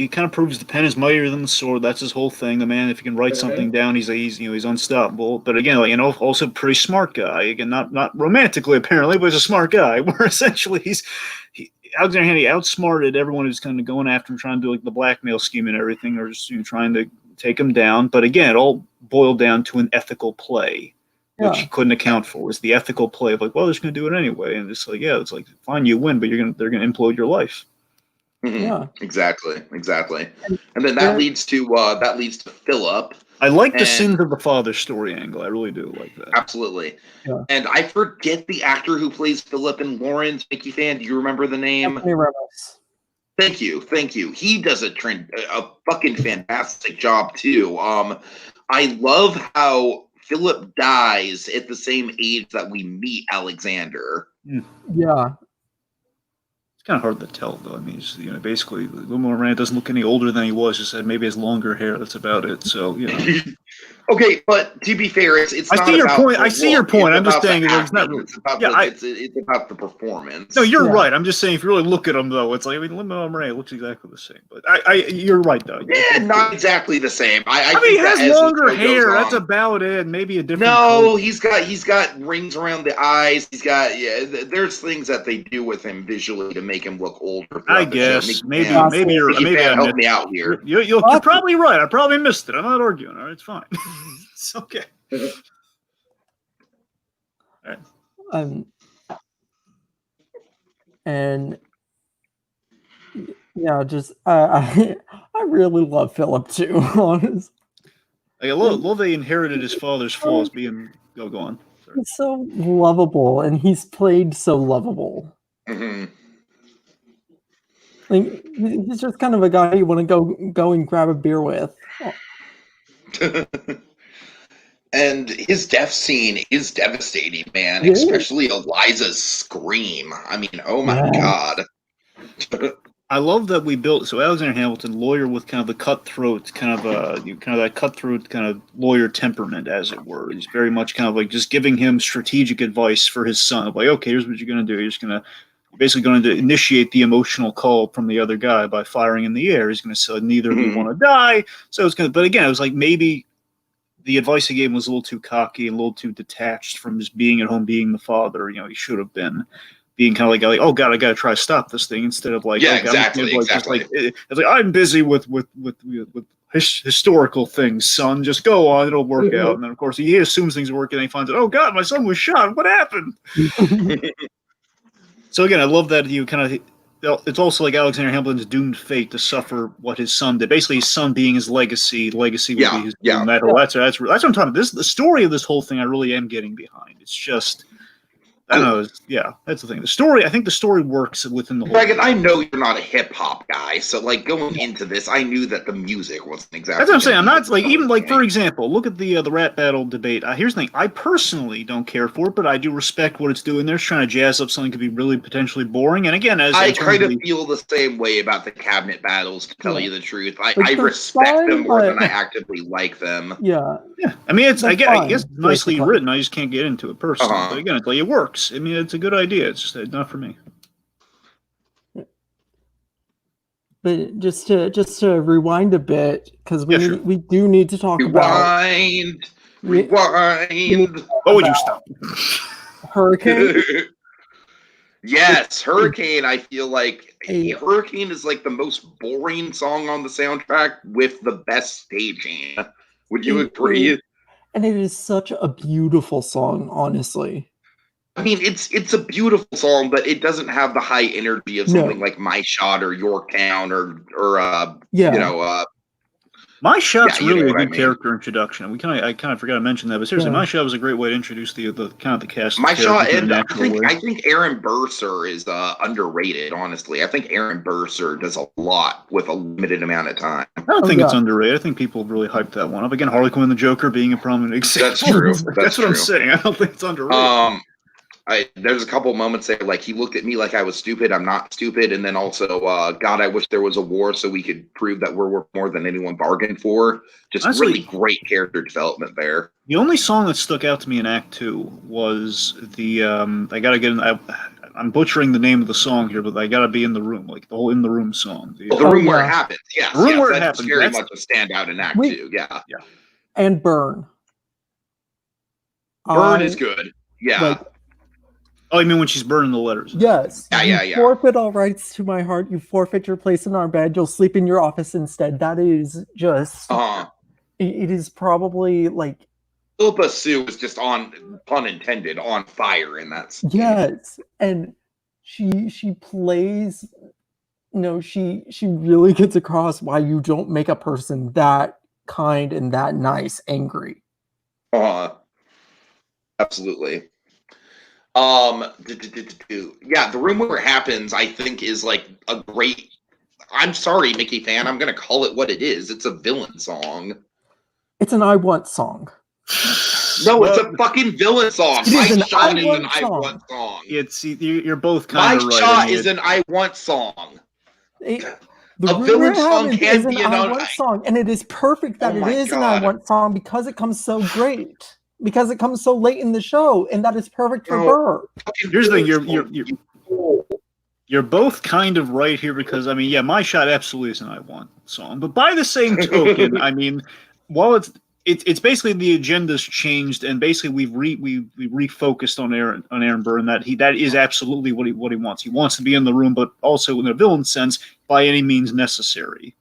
kind of proves the pen is mightier than the sword. That's his whole thing. The man, if he can write something down, he's unstoppable. But again, also a pretty smart guy. Again, not romantically apparently, but he's a smart guy. Where essentially Alexander Hamilton outsmarted everyone who's kind of going after him, trying to do like the blackmail scheme and everything, or just trying to take him down. But again, it all boiled down to an ethical play, which he couldn't account for. Was the ethical play of like, well, they're just going to do it anyway, and it's like, it's like, fine, you win, but they're going to implode your life. Mm-hmm. Yeah, exactly. And then that leads to Philip. I like the sins of the father story angle. I really do like that. Absolutely. Yeah. And I forget the actor who plays Philip in Lawrence. Mickeyfan, do you remember the name? Thank you. He does a fucking fantastic job too. I love how Philip dies at the same age that we meet Alexander. Yeah. It's kind of hard to tell, though. I mean, basically, Lin-Manuel doesn't look any older than he was. Just said maybe has longer hair. That's about it. So, Okay, but to be fair, it's I not see your about point. the I see look. your point. It's I'm just about saying the it's not acting. really. It's about the performance. No, you're Yeah. right. I'm just saying if you really look at him, though, it's like Lin-Manuel looks exactly the same. But you're right, though. Yeah, not exactly the same. I mean, think he has that as longer the show goes hair. on- That's about it. Maybe a different. No, color. he's got rings around the eyes. He's got there's things that they do with him visually to make him look older. I throughout the show. guess Mickey maybe Fan, I help missed. me out here. You're probably right. I probably missed it. I'm not arguing. All right, it's fine. It's okay. All right. And yeah, just I really love Philip too. Honestly, I love they inherited his father's flaws. Being go on. Sorry. he's so lovable, and he's played so lovable. Mm-hmm. Like he's just kind of a guy you want to go and grab a beer with. And his death scene is devastating, man. Yeah. Especially Eliza's scream. I mean, oh my god. I love that we built Alexander Hamilton, lawyer with kind of the cutthroat, kind of that cutthroat kind of lawyer temperament, as it were. He's very much kind of like just giving him strategic advice for his son. Like, okay, here's what you're going to do. You're basically going to initiate the emotional call from the other guy by firing in the air. He's going to say, neither of you want to die. So it's going to, but again, it was like maybe the advice he gave him was a little too cocky and a little too detached from just being at home, being the father. He should have been. Being kind of like, oh god, I got to try to stop this thing instead of like, exactly. It's like I'm busy with historical things, son. Just go on, it'll work out. And then of course he assumes things are working, and he finds out, oh god, my son was shot. What happened? So again, I love that you kind of. It's also like Alexander Hamilton's doomed fate to suffer what his son did. Basically, his son being his legacy. Legacy would be his doom. That's what I'm talking about. The story of this whole thing, I really am getting behind. It's just. I don't know. That's the thing. I think the story works within the whole. Dragon, I know you're not a hip hop guy, so like going into this, I knew that the music wasn't exactly. That's what I'm saying. I'm not like even like for example, look at the rap battle debate. Here's the thing. I personally don't care for it, but I do respect what it's doing. They're trying to jazz up something that could be really potentially boring. And again, I kind of feel the same way about the cabinet battles. To tell you the truth, I respect them more than I actively like them. Yeah. I mean, I guess it's nicely written. I just can't get into it personally. But again, it's like it works. I mean, it's a good idea. It's just not for me. But just to rewind a bit, because we do need to talk about rewind. Oh, would you stop? Hurricane. Yes, Hurricane. I feel like Hurricane is like the most boring song on the soundtrack with the best staging. Would you agree? And it is such a beautiful song, honestly. I mean, it's a beautiful song, but it doesn't have the high energy of something like My Shot or Yorktown or My Shot's really a good character introduction. I kind of forgot to mention that, but seriously, My Shot was a great way to introduce the kind of the cast. My Shot, and I think Aaron Burser is underrated. Honestly, I think Aaron Burser does a lot with a limited amount of time. I don't think it's underrated. I think people really hyped that one up. Again, Harley Quinn and the Joker being a prominent example. That's true. That's what I'm saying. I don't think it's underrated. There's a couple moments there, like he looked at me like I was stupid. I'm not stupid. And then also, God, I wish there was a war so we could prove that we're worth more than anyone bargained for. Just honestly, really great character development there. The only song that stuck out to me in Act 2 was the I gotta get in. I'm butchering the name of the song here, but I gotta be in the room, like the whole "In the Room" song. The room where it happens. Yes, the room where it happens. Very much a standout in Act 2. Yeah. And Burn. Burn is good. Yeah. Oh, you mean when she's burning the letters? Yes. Yeah. Forfeit all rights to my heart. You forfeit your place in our bed. You'll sleep in your office instead. That is just. It is probably like. Philippa Sue is just on, pun intended, on fire in that scene. Yes, and she plays. She really gets across why you don't make a person that kind and that nice angry. Absolutely. Yeah, the room where it happens, I think, is like a great I'm sorry, Mickeyfan. I'm gonna call it what it is. It's a villain song. It's an I Want song. No, it's a fucking villain song. It My is an shot I is Want an I song. Want song. You're both My kind of right. shot is an I Want song. The A rumor villain song has it can is an be an I Want song, and it is perfect that Oh it my is an I God. Want song because it comes so great. Because it comes so late in the show, and that is perfect for No. Burr. Here's the thing: you're both kind of right here because I mean, yeah, My Shot absolutely is an I Want song, but by the same token, I mean, while it's basically the agenda's changed, and basically we refocused on Aaron Burr, and that is absolutely what he wants. He wants to be in the room, but also in a villain sense, by any means necessary.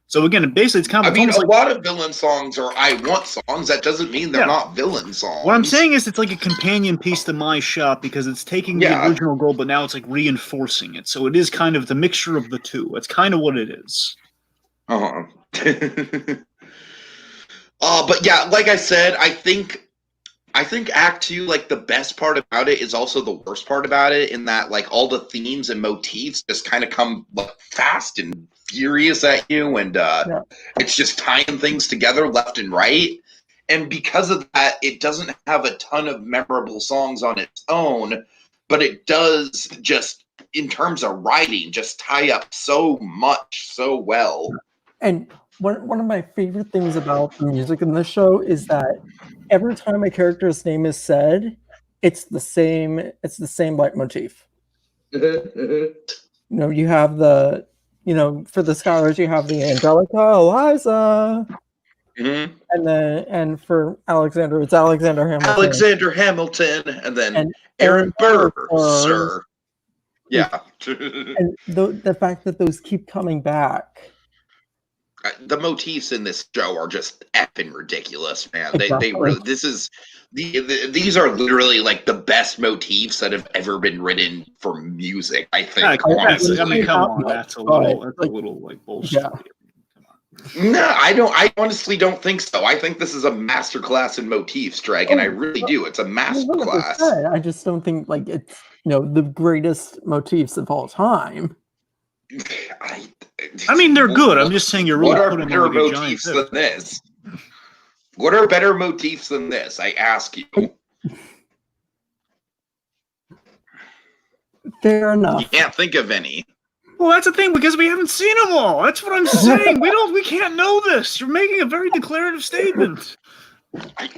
So again, basically, it's kind of. I mean, a lot of villain songs are I Want songs. That doesn't mean they're not villain songs. What I'm saying is it's like a companion piece to My Shot because it's taking the original goal, but now it's like reinforcing it. So it is kind of the mixture of the two. That's kind of what it is. But yeah, like I said, I think Act 2, like, the best part about it is also the worst part about it, in that, like, all the themes and motifs just kind of come, like, fast and furious at you, and it's just tying things together left and right. And because of that, it doesn't have a ton of memorable songs on its own, but it does just, in terms of writing, just tie up so much so well. And one of my favorite things about the music in this show is that every time a character's name is said, it's the same leitmotif. You have the, for the scholars, you have the Angelica, Eliza. Mm-hmm. And for Alexander, it's Alexander Hamilton. And then Aaron Burr, sir. Yeah. And the fact that those keep coming back. The motifs in this show are just effing ridiculous, man. They really, these are literally like the best motifs that have ever been written for music, I think. Honestly. I mean, come on, that's a little like bullshit. Yeah. No, I honestly don't think so. I think this is a masterclass in motifs, Dragon. I really do. It's a masterclass. I just don't think like it's the greatest motifs of all time. I mean, they're good. I'm just saying you're really putting better motifs than this. What are better motifs than this? I ask you. Fair enough. You can't think of any. Well, that's the thing, because we haven't seen them all. That's what I'm saying. We can't know this. You're making a very declarative statement.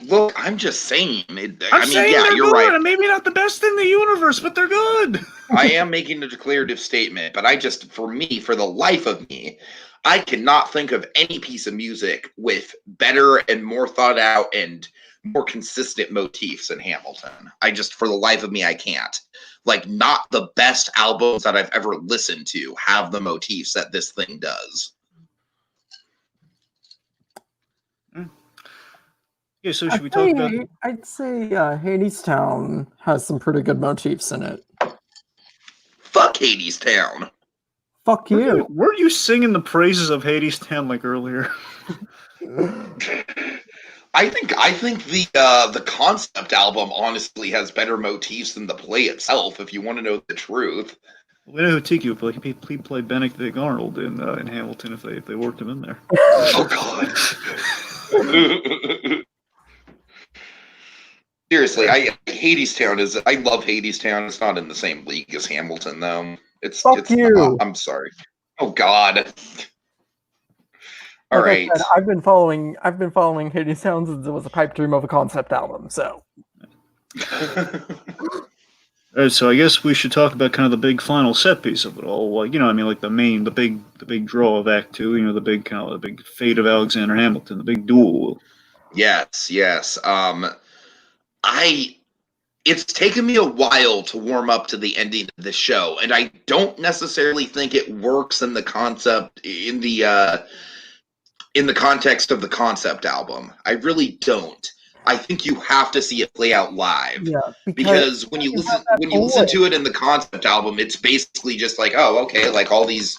Look, I'm just saying. You're right. And maybe not the best in the universe, but they're good. I am making a declarative statement, but for the life of me, I cannot think of any piece of music with better and more thought out and more consistent motifs than Hamilton. For the life of me, I can't. Like, not the best albums that I've ever listened to have the motifs that this thing does. Yeah, so should we talk about... I'd say Hadestown has some pretty good motifs in it. Fuck Hadestown. Fuck you. Weren't you singing the praises of Hadestown like earlier? I think the concept album honestly has better motifs than the play itself, if you want to know the truth. We know who Tiki would play. He'd play Benedict Arnold in Hamilton if they worked him in there. Oh God. Seriously, I love Hadestown. It's not in the same league as Hamilton, though. Fuck you. Not, I'm sorry. Oh God. All right. I said, I've been following Hadestown since it was a pipe dream of a concept album. So. All right, so I guess we should talk about kind of the big final set piece of it all. Like, like the big draw of Act 2. The big fate of Alexander Hamilton, the big duel. Yes. It's taken me a while to warm up to the ending of the show, and I don't necessarily think it works in the concept in the context of the concept album. I really don't. I think you have to see it play out live. Yeah, because when you listen to it in the concept album, it's basically just like, oh, okay, like all these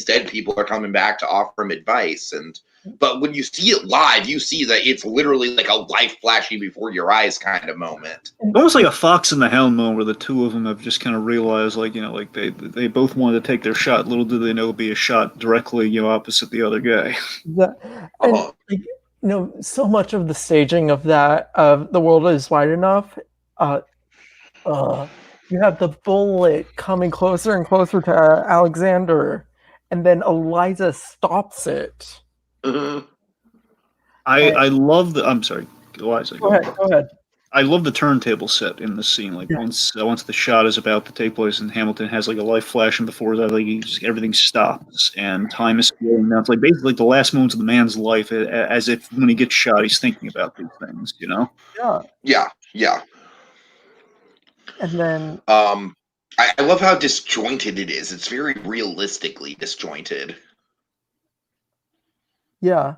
dead people are coming back to offer him advice, and But when you see it live, you see that it's literally like a life flashing before your eyes kind of moment. Almost like a Fox and the Hound moment where the two of them have just kind of realized, like, like they both wanted to take their shot. Little did they know it'd be a shot directly, opposite the other guy. And, so much of the staging of that, of The World Is Wide Enough, you have the bullet coming closer and closer to Alexander, and then Eliza stops it. Mm-hmm. I love the. I'm sorry, Eliza. Go ahead. I love the turntable set in this scene. Like once the shot is about to take place, and Hamilton has like a life flashing before that, like everything stops and time is slowing down. It's like basically the last moments of the man's life, as if when he gets shot, he's thinking about these things. Yeah. And then I love how disjointed it is. It's very realistically disjointed. Yeah.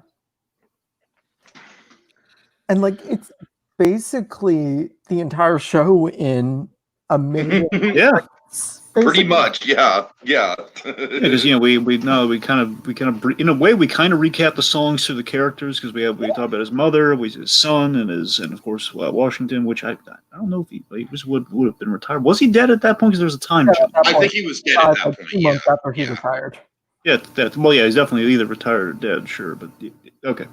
And like it's basically the entire show in a minute. Yeah. Pretty much, yeah. Because we kind of in a way we kind of recap the songs to the characters because we talk about his mother, his son, and of course Washington, which I don't know if he would have been retired. Was he dead at that point? Because there was a time jump. I think he was dead at that point. 2 months after he retired. Yeah, he's definitely either retired or dead. Sure, but okay.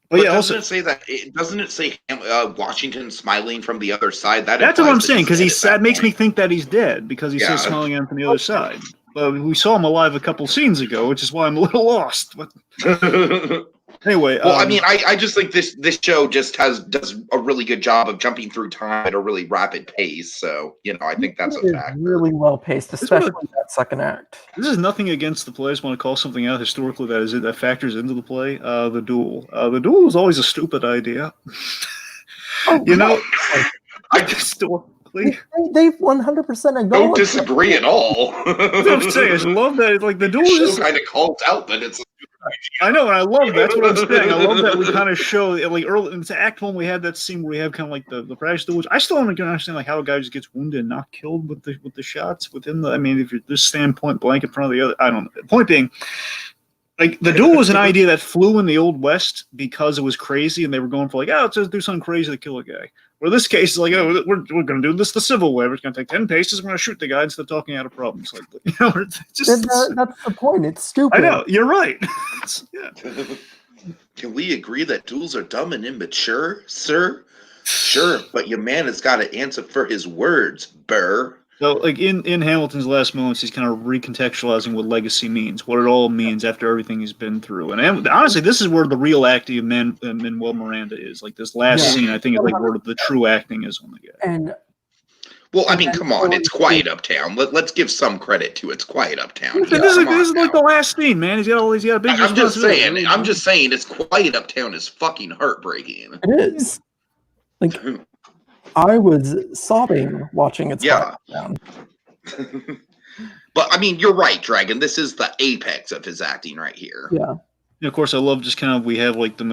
But doesn't it say Washington smiling from the other side? That's what I'm saying, because that makes me think that he's dead because he says smiling in from the other side. But we saw him alive a couple scenes ago, which is why I'm a little lost. But anyway, well, I mean, I just think this show just does a really good job of jumping through time at a really rapid pace. So I think that's a fact. Really well paced, especially that second act. This is nothing against the play. I just want to call something out historically that factors into the play. The duel. The duel was always a stupid idea. Historically. They 100% acknowledge. Don't disagree at all. I'm saying, I love that. It's like the duel is kind of called out that it's. I know, and I love that. That's what I'm saying. I love that we kind of show like early in Act 1 we had that scene where we have kind of like the practice duel. Which I still don't understand like how a guy just gets wounded and not killed with the shots within the. I mean, if you're just stand point blank in front of the other, I don't know. Point being, like the duel was an idea that flew in the Old West because it was crazy, and they were going for like, let's just do something crazy to kill a guy. Where this case is like, we're going to do this the civil way. We're going to take 10 paces. We're going to shoot the guy instead of talking out of problems. Like, that's the point. It's stupid. I know. You're right. Can we agree that duels are dumb and immature, sir? Sure, but your man has got to answer for his words, Burr. So, like in Hamilton's last moments, he's kind of recontextualizing what legacy means, what it all means after everything he's been through. And honestly, this is where the real acting of Manuel Miranda is. Like this last scene, I think is like where the true acting is on the guy. And well, I mean, come on, it's Quiet Uptown. Let's give some credit to It's Quiet Uptown. This is like the last scene, man. He's got a big. I'm just saying, It's Quiet Uptown is fucking heartbreaking. It is. Like. I was sobbing watching it. Yeah. But I mean, you're right, Dragon. This is the apex of his acting right here. Yeah. And of course, I love just we have like the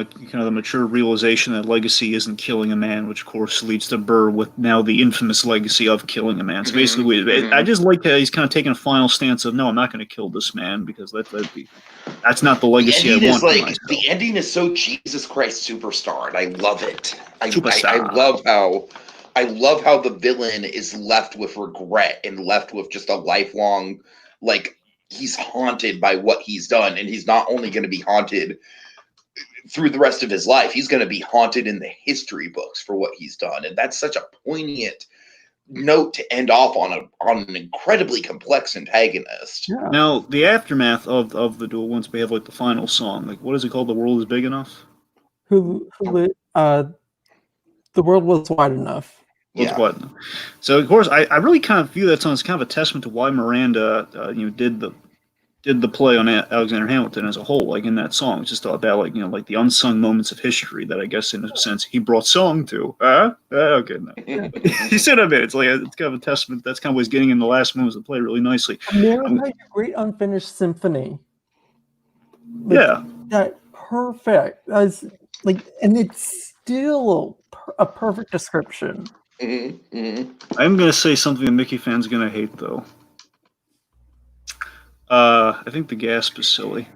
mature realization that legacy isn't killing a man, which of course leads to Burr with now the infamous legacy of killing a man. So basically, I just like that he's kind of taking a final stance of no, I'm not going to kill this man because that's not the legacy I want. The ending is so Jesus Christ Superstar, and I love it. I love how the villain is left with regret and left with just a lifelong, like, he's haunted by what he's done. And he's not only going to be haunted through the rest of his life, he's going to be haunted in the history books for what he's done. And that's such a poignant note to end off on an incredibly complex antagonist. Yeah. Now, the aftermath of the duel, once we have like the final song, like what is it called? The World Is Big Enough? The World Was Wide Enough. Yeah. So of course, I really kind of view that song as kind of a testament to why Miranda, did the play on Alexander Hamilton as a whole. Like in that song, it's just about like the unsung moments of history that I guess in a sense he brought song to. Okay, no. You see what I mean? It's like it's kind of a testament. That's kind of what he's getting in the last moments of the play really nicely. America, great unfinished symphony. That perfect. And it's still a perfect description. I'm going to say something that Mickeyfan's going to hate, though. I think the gasp is silly.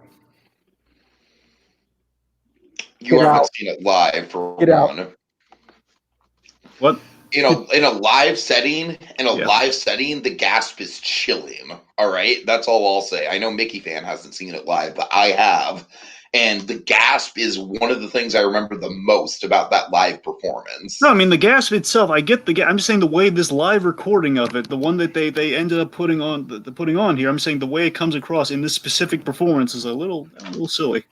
You haven't seen it live for one. What? In a live setting, the gasp is chilling. All right, that's all I'll say. I know Mickeyfan hasn't seen it live, but I have, and the gasp is one of the things I remember the most about that live performance. No, I mean the gasp itself. I get the gasp. I'm just saying the way this live recording of it, the one that they ended up putting on here. I'm saying the way it comes across in this specific performance is a little silly.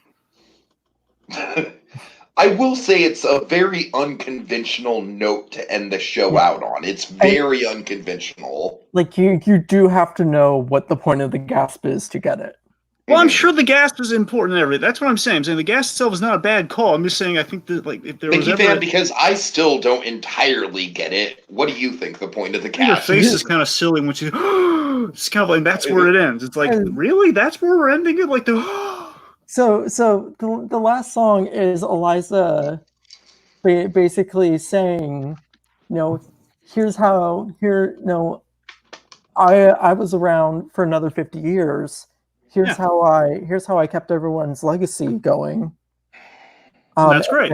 I will say it's a very unconventional note to end the show out on. It's very unconventional. Like you do have to know what the point of the gasp is to get it. Well, I'm sure the gasp is important and everything. That's what I'm saying. I'm saying the gasp itself is not a bad call. I'm just saying I think that if there was ever because I still don't entirely get it. What do you think the point of the gasp? Your face is kind of silly when you it's kind of like that's where it ends. It's like really that's where we're ending it, like the. So the last song is Eliza basically saying, here's how I was around for another 50 years. Here's how I kept everyone's legacy going. That's great.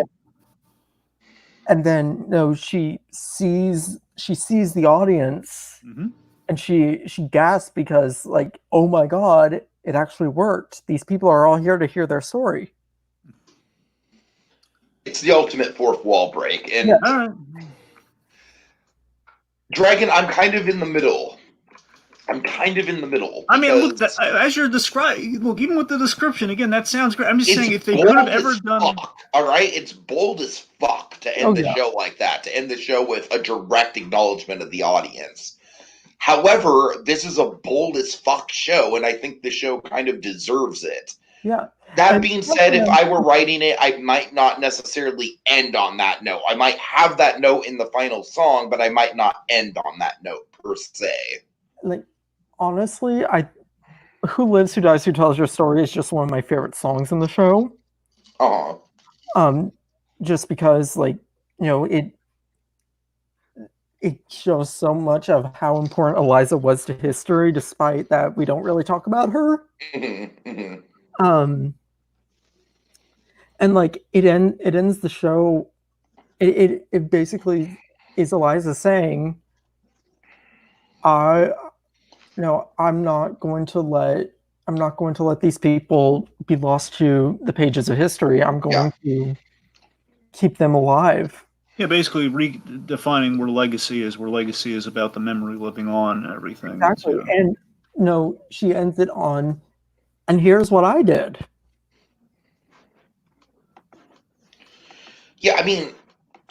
And then she sees the audience, and she gasps because oh my God, it actually worked. These people are all here to hear their story. It's the ultimate fourth wall break. And Dragon, I'm kind of in the middle. I mean, look, as you're describing, look, even with the description, again, that sounds great. I'm just saying, if they could have ever done... All right? It's bold as fuck to end the show like that, to end the show with a direct acknowledgement of the audience. However, this is a bold as fuck show, and I think the show kind of deserves it. Yeah. That being said, if I were writing it, I might not necessarily end on that note. I might have that note in the final song, but I might not end on that note, per se. Honestly, Who Lives, Who Dies, Who Tells Your Story is just one of my favorite songs in the show. Just because, it shows so much of how important Eliza was to history, despite that we don't really talk about her. And it ends the show. It basically is Eliza saying, I'm not going to let these people be lost to the pages of history. I'm going to keep them alive. Yeah, basically redefining where legacy is about the memory living on and everything. Exactly. And she ends it on, and here's what I did. Yeah, I mean,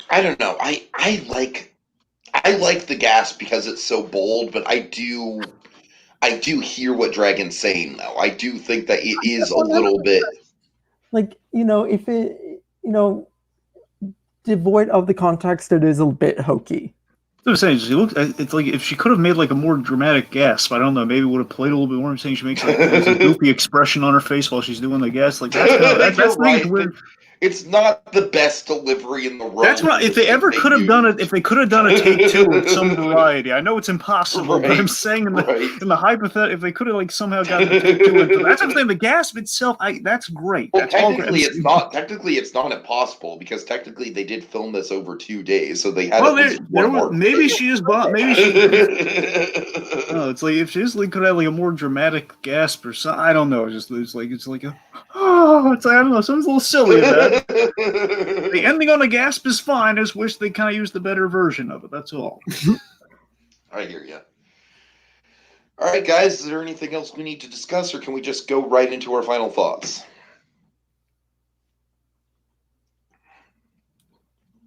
I don't know. I like the gasp because it's so bold, but I do hear what Dragon's saying, though. I do think that it is a little bit if it devoid of the context, it is a bit hokey. I'm saying it's like if she could have made a more dramatic gasp, I don't know, maybe it would have played a little bit more. I'm saying she makes a goofy expression on her face while she's doing the gasp. That's right. Weird. It's not the best delivery in the world. That's what if they ever could have done it. If they could have done a take two of some variety, I know it's impossible, but I'm saying in the hypothetical, if they could have somehow gotten a take two, that's what I'm saying. The gasp itself, that's great. Well, that's technically, it's not. Technically, it's not impossible because technically they did film this over 2 days, so they had. Maybe she is. Maybe she. It's like if she just could have a more dramatic gasp or something. I don't know. It's like I don't know. Something's a little silly about it. The ending on a gasp is fine. I just wish they kind of used the better version of it. That's all. I hear you. All right, guys. Is there anything else we need to discuss, or can we just go right into our final thoughts?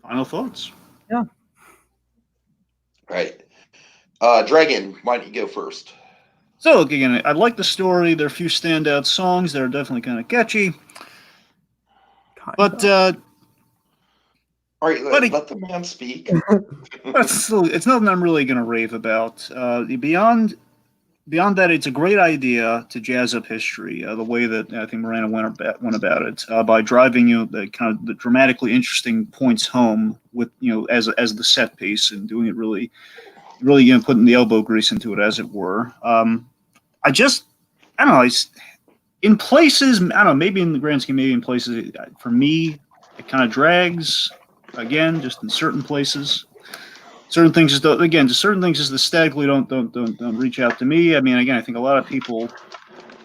Final thoughts. Yeah. All right. Dragon, why don't you go first? So, again, I like the story. There are a few standout songs that are definitely kind of catchy. But, all right, let the man speak. It's nothing I'm really going to rave about. Beyond that, it's a great idea to jazz up history, the way that I think Miranda went about it, by driving the dramatically interesting points home with as the set piece and doing it really putting the elbow grease into it, as it were. I don't know. In places, I don't know, maybe in the grand scheme, maybe in places, for me, I It kind of drags, again, just in certain places. Certain things just don't, again, just certain things just aesthetically don't reach out to me. I mean, again, I think a lot of people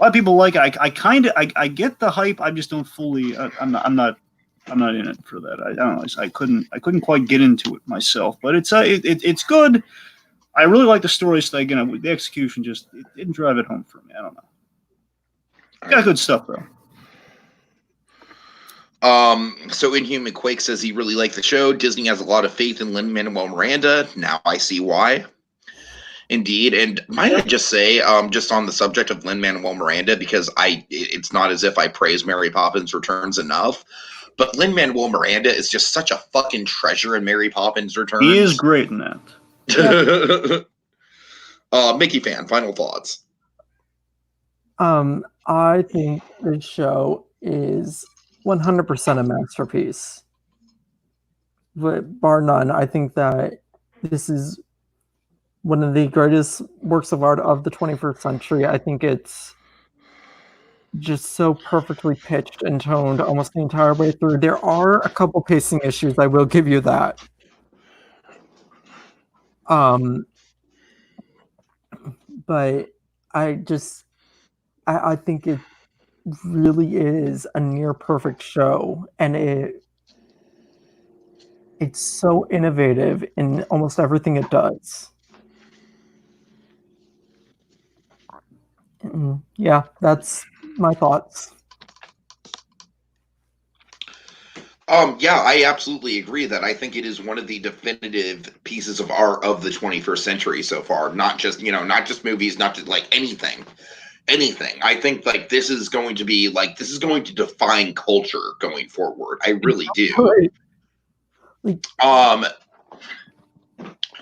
like it. I get the hype. I just don't fully. I'm not in it for that. I don't know. I couldn't quite get into it myself. But it's good. I really like the story. So again, the execution it didn't drive it home for me. I don't know. Got good stuff though. So Inhuman Quake says he really liked the show. Disney has a lot of faith in Lin-Manuel Miranda. Now I see why. Indeed. And might I just say, just on the subject of Lin-Manuel Miranda, because it's not as if I praise Mary Poppins Returns enough, but Lin-Manuel Miranda is just such a fucking treasure in Mary Poppins Returns. He is great in that. Mickeyfan, final thoughts. I think this show is 100% a masterpiece. But bar none, I think that this is one of the greatest works of art of the 21st century. I think it's just so perfectly pitched and toned almost the entire way through. There are a couple pacing issues, I will give you that. But I think it really is a near perfect show, and it's so innovative in almost everything it does. Yeah, that's my thoughts. Yeah, I absolutely agree that I think it is one of the definitive pieces of art of the 21st century so far. Not just movies, not just like anything. I think like this is going to define culture going forward. I really do.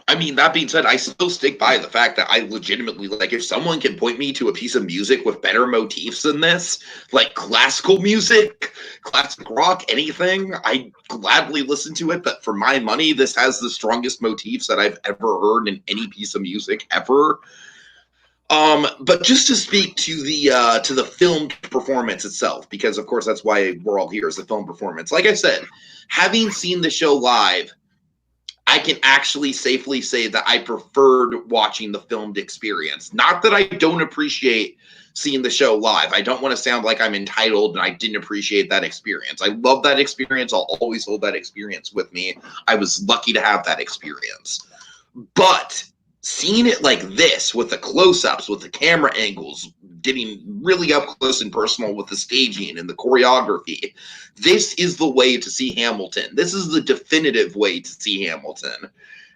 I mean, that being said, I still stick by the fact that I legitimately, like, if someone can point me to a piece of music with better motifs than this, like classical music, classic rock, anything, I gladly listen to it. But for my money, this has the strongest motifs that I've ever heard in any piece of music ever. But just to speak to the film performance itself, because of course that's why we're all here, is the film performance. Like I said, having seen the show live, I can actually safely say that I preferred watching the filmed experience. Not that I don't appreciate seeing the show live. I don't want to sound like I'm entitled and I didn't appreciate that experience. I love that experience. I'll always hold that experience with me. I was lucky to have that experience. But seeing it like this, with the close-ups, with the camera angles, getting really up close and personal with the staging and the choreography, this is the way to see Hamilton. This is the definitive way to see Hamilton.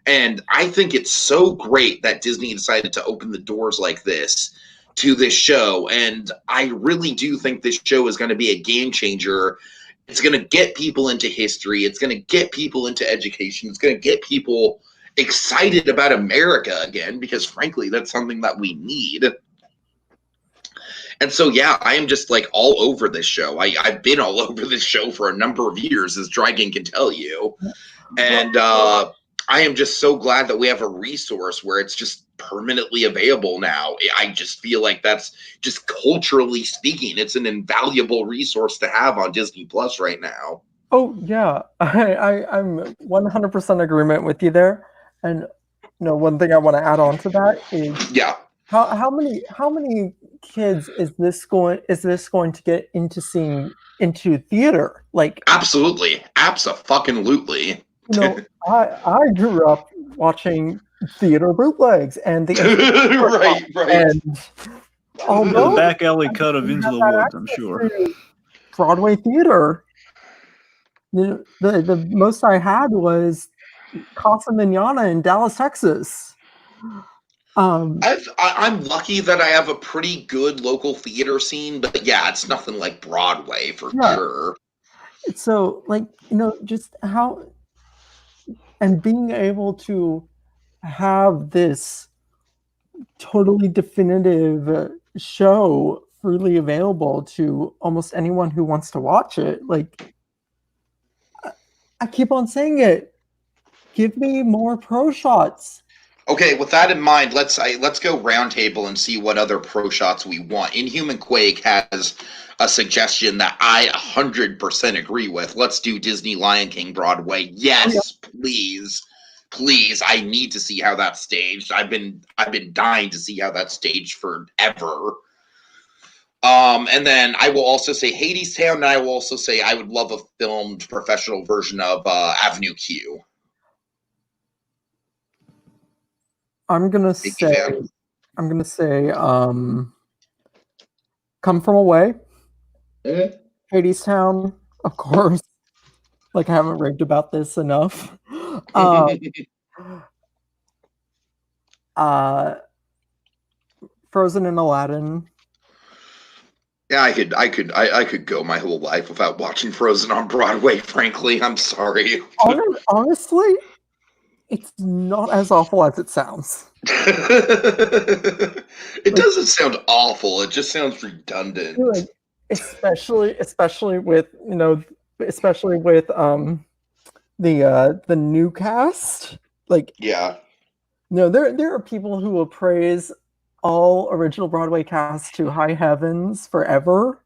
And I think it's so great that Disney decided to open the doors like this to this show. And I really do think this show is going to be a game changer. It's going to get people into history. It's going to get people into education. It's going to get people excited about America again, because frankly, that's something that we need. And so, yeah, I am just like all over this show. I've been all over this show for a number of years, as Dragon can tell you. And I am just so glad that we have a resource where it's just permanently available now. I just feel like that's just culturally speaking, it's an invaluable resource to have on Disney Plus right now. Oh, yeah, I'm 100% agreement with you there. And one thing I want to add on to that is, yeah, how many kids is this going to get into theater? Like, absolutely, abso-fucking-lutely. I grew up watching theater bootlegs and the right, and although the back alley cut of Into the Woods, I'm sure. Broadway theater. The most I had was Casa Manana in Dallas, Texas. I'm lucky that I have a pretty good local theater scene, but yeah, it's nothing like Broadway for sure. So, like, just how, and being able to have this totally definitive show freely available to almost anyone who wants to watch it, like, I keep on saying it. Give me more pro shots. Okay, with that in mind, let's go roundtable and see what other pro shots we want. Inhuman Quake has a suggestion that I 100% agree with. Let's do Disney Lion King Broadway. Yes, please. Please, I need to see how that's staged. I've been dying to see how that's staged forever. And then I will also say Hadestown, and I will also say I would love a filmed professional version of Avenue Q. I'm gonna say, Come From Away, Hadestown, of course. Like, I haven't raved about this enough. Frozen and Aladdin. Yeah, I could go my whole life without watching Frozen on Broadway. Frankly, I'm sorry. Honestly, it's not as awful as it sounds. It doesn't sound awful. It just sounds redundant. Good. Especially with the new cast. Like, yeah. No, there are people who will praise all original Broadway cast to high heavens forever.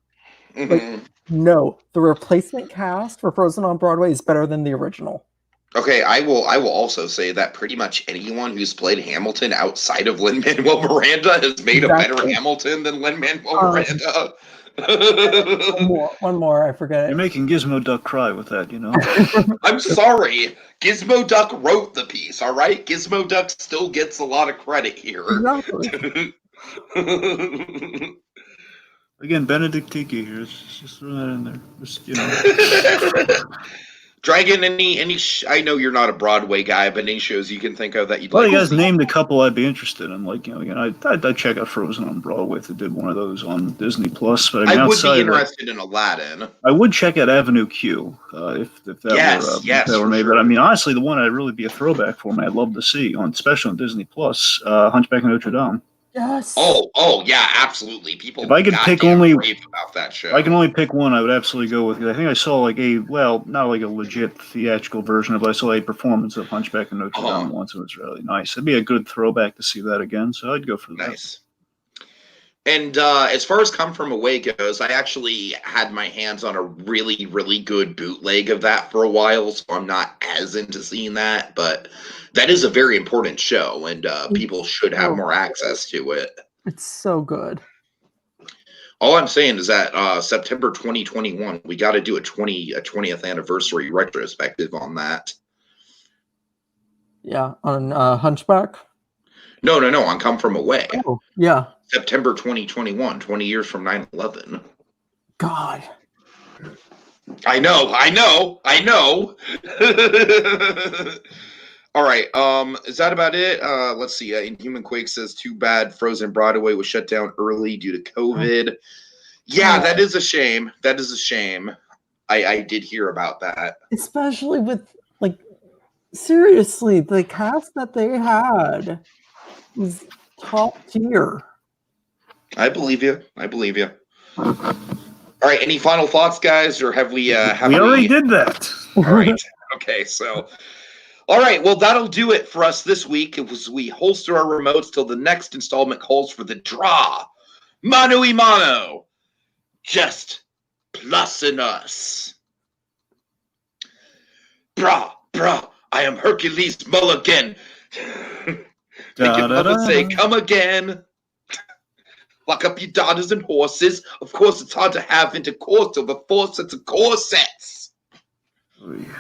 Mm-hmm. Like, no, the replacement cast for Frozen on Broadway is better than the original. Okay, I will also say that pretty much anyone who's played Hamilton outside of Lin-Manuel Miranda has made a better Hamilton than Lin-Manuel Miranda. One more, I forget it. You're making Gizmo Duck cry with that, you know? I'm sorry. Gizmo Duck wrote the piece, all right? Gizmo Duck still gets a lot of credit here. Exactly. Again, Benedict Tiki here. Just throw that in there. Just, you know. Dragon, I know you're not a Broadway guy, but any shows you can think of that you'd like? Well, you guys named a couple I'd be interested in. Like, you know, again, I'd check out Frozen on Broadway if they did one of those on Disney Plus. But I would be interested in Aladdin. I would check out Avenue Q if that were made. Sure. But I mean, honestly, the one I'd really be a throwback for me, I'd love to see especially on Disney Plus, Hunchback of Notre Dame. Yes. Oh, yeah, absolutely. People. If I could pick only about that show. If I can only pick one, I would absolutely go with. I think I saw not like a legit theatrical version of it. I saw a performance of Hunchback of Notre Dame once. It was really nice. It'd be a good throwback to see that again. So I'd go for that. Nice. And as far as Come From Away goes, I actually had my hands on a really, really good bootleg of that for a while, so I'm not as into seeing that. But that is a very important show, and people should have more access to it. It's so good. All I'm saying is that September 2021, we got to do a 20th anniversary retrospective on that. Yeah, on Hunchback? No, on Come From Away. Oh, yeah. September 2021, 20 years from 9/11. God. I know. All right. Is that about it? Let's see. Inhuman Quake says, too bad Frozen Broadway was shut down early due to COVID. Yeah, that is a shame. I did hear about that. Especially with, like, seriously, the cast that they had was top tier. I believe you. All right. Any final thoughts, guys, or have we? We already did that. All right. Okay. So, all right. Well, that'll do it for us this week. It was we holster our remotes till the next installment calls for the draw. Mano y mano. Just Plus&Us. Brah. I am Hercules Mulligan. Make your mother say, come again. Lock up your daughters and horses. Of course, it's hard to have intercourse over 4 sets of corsets.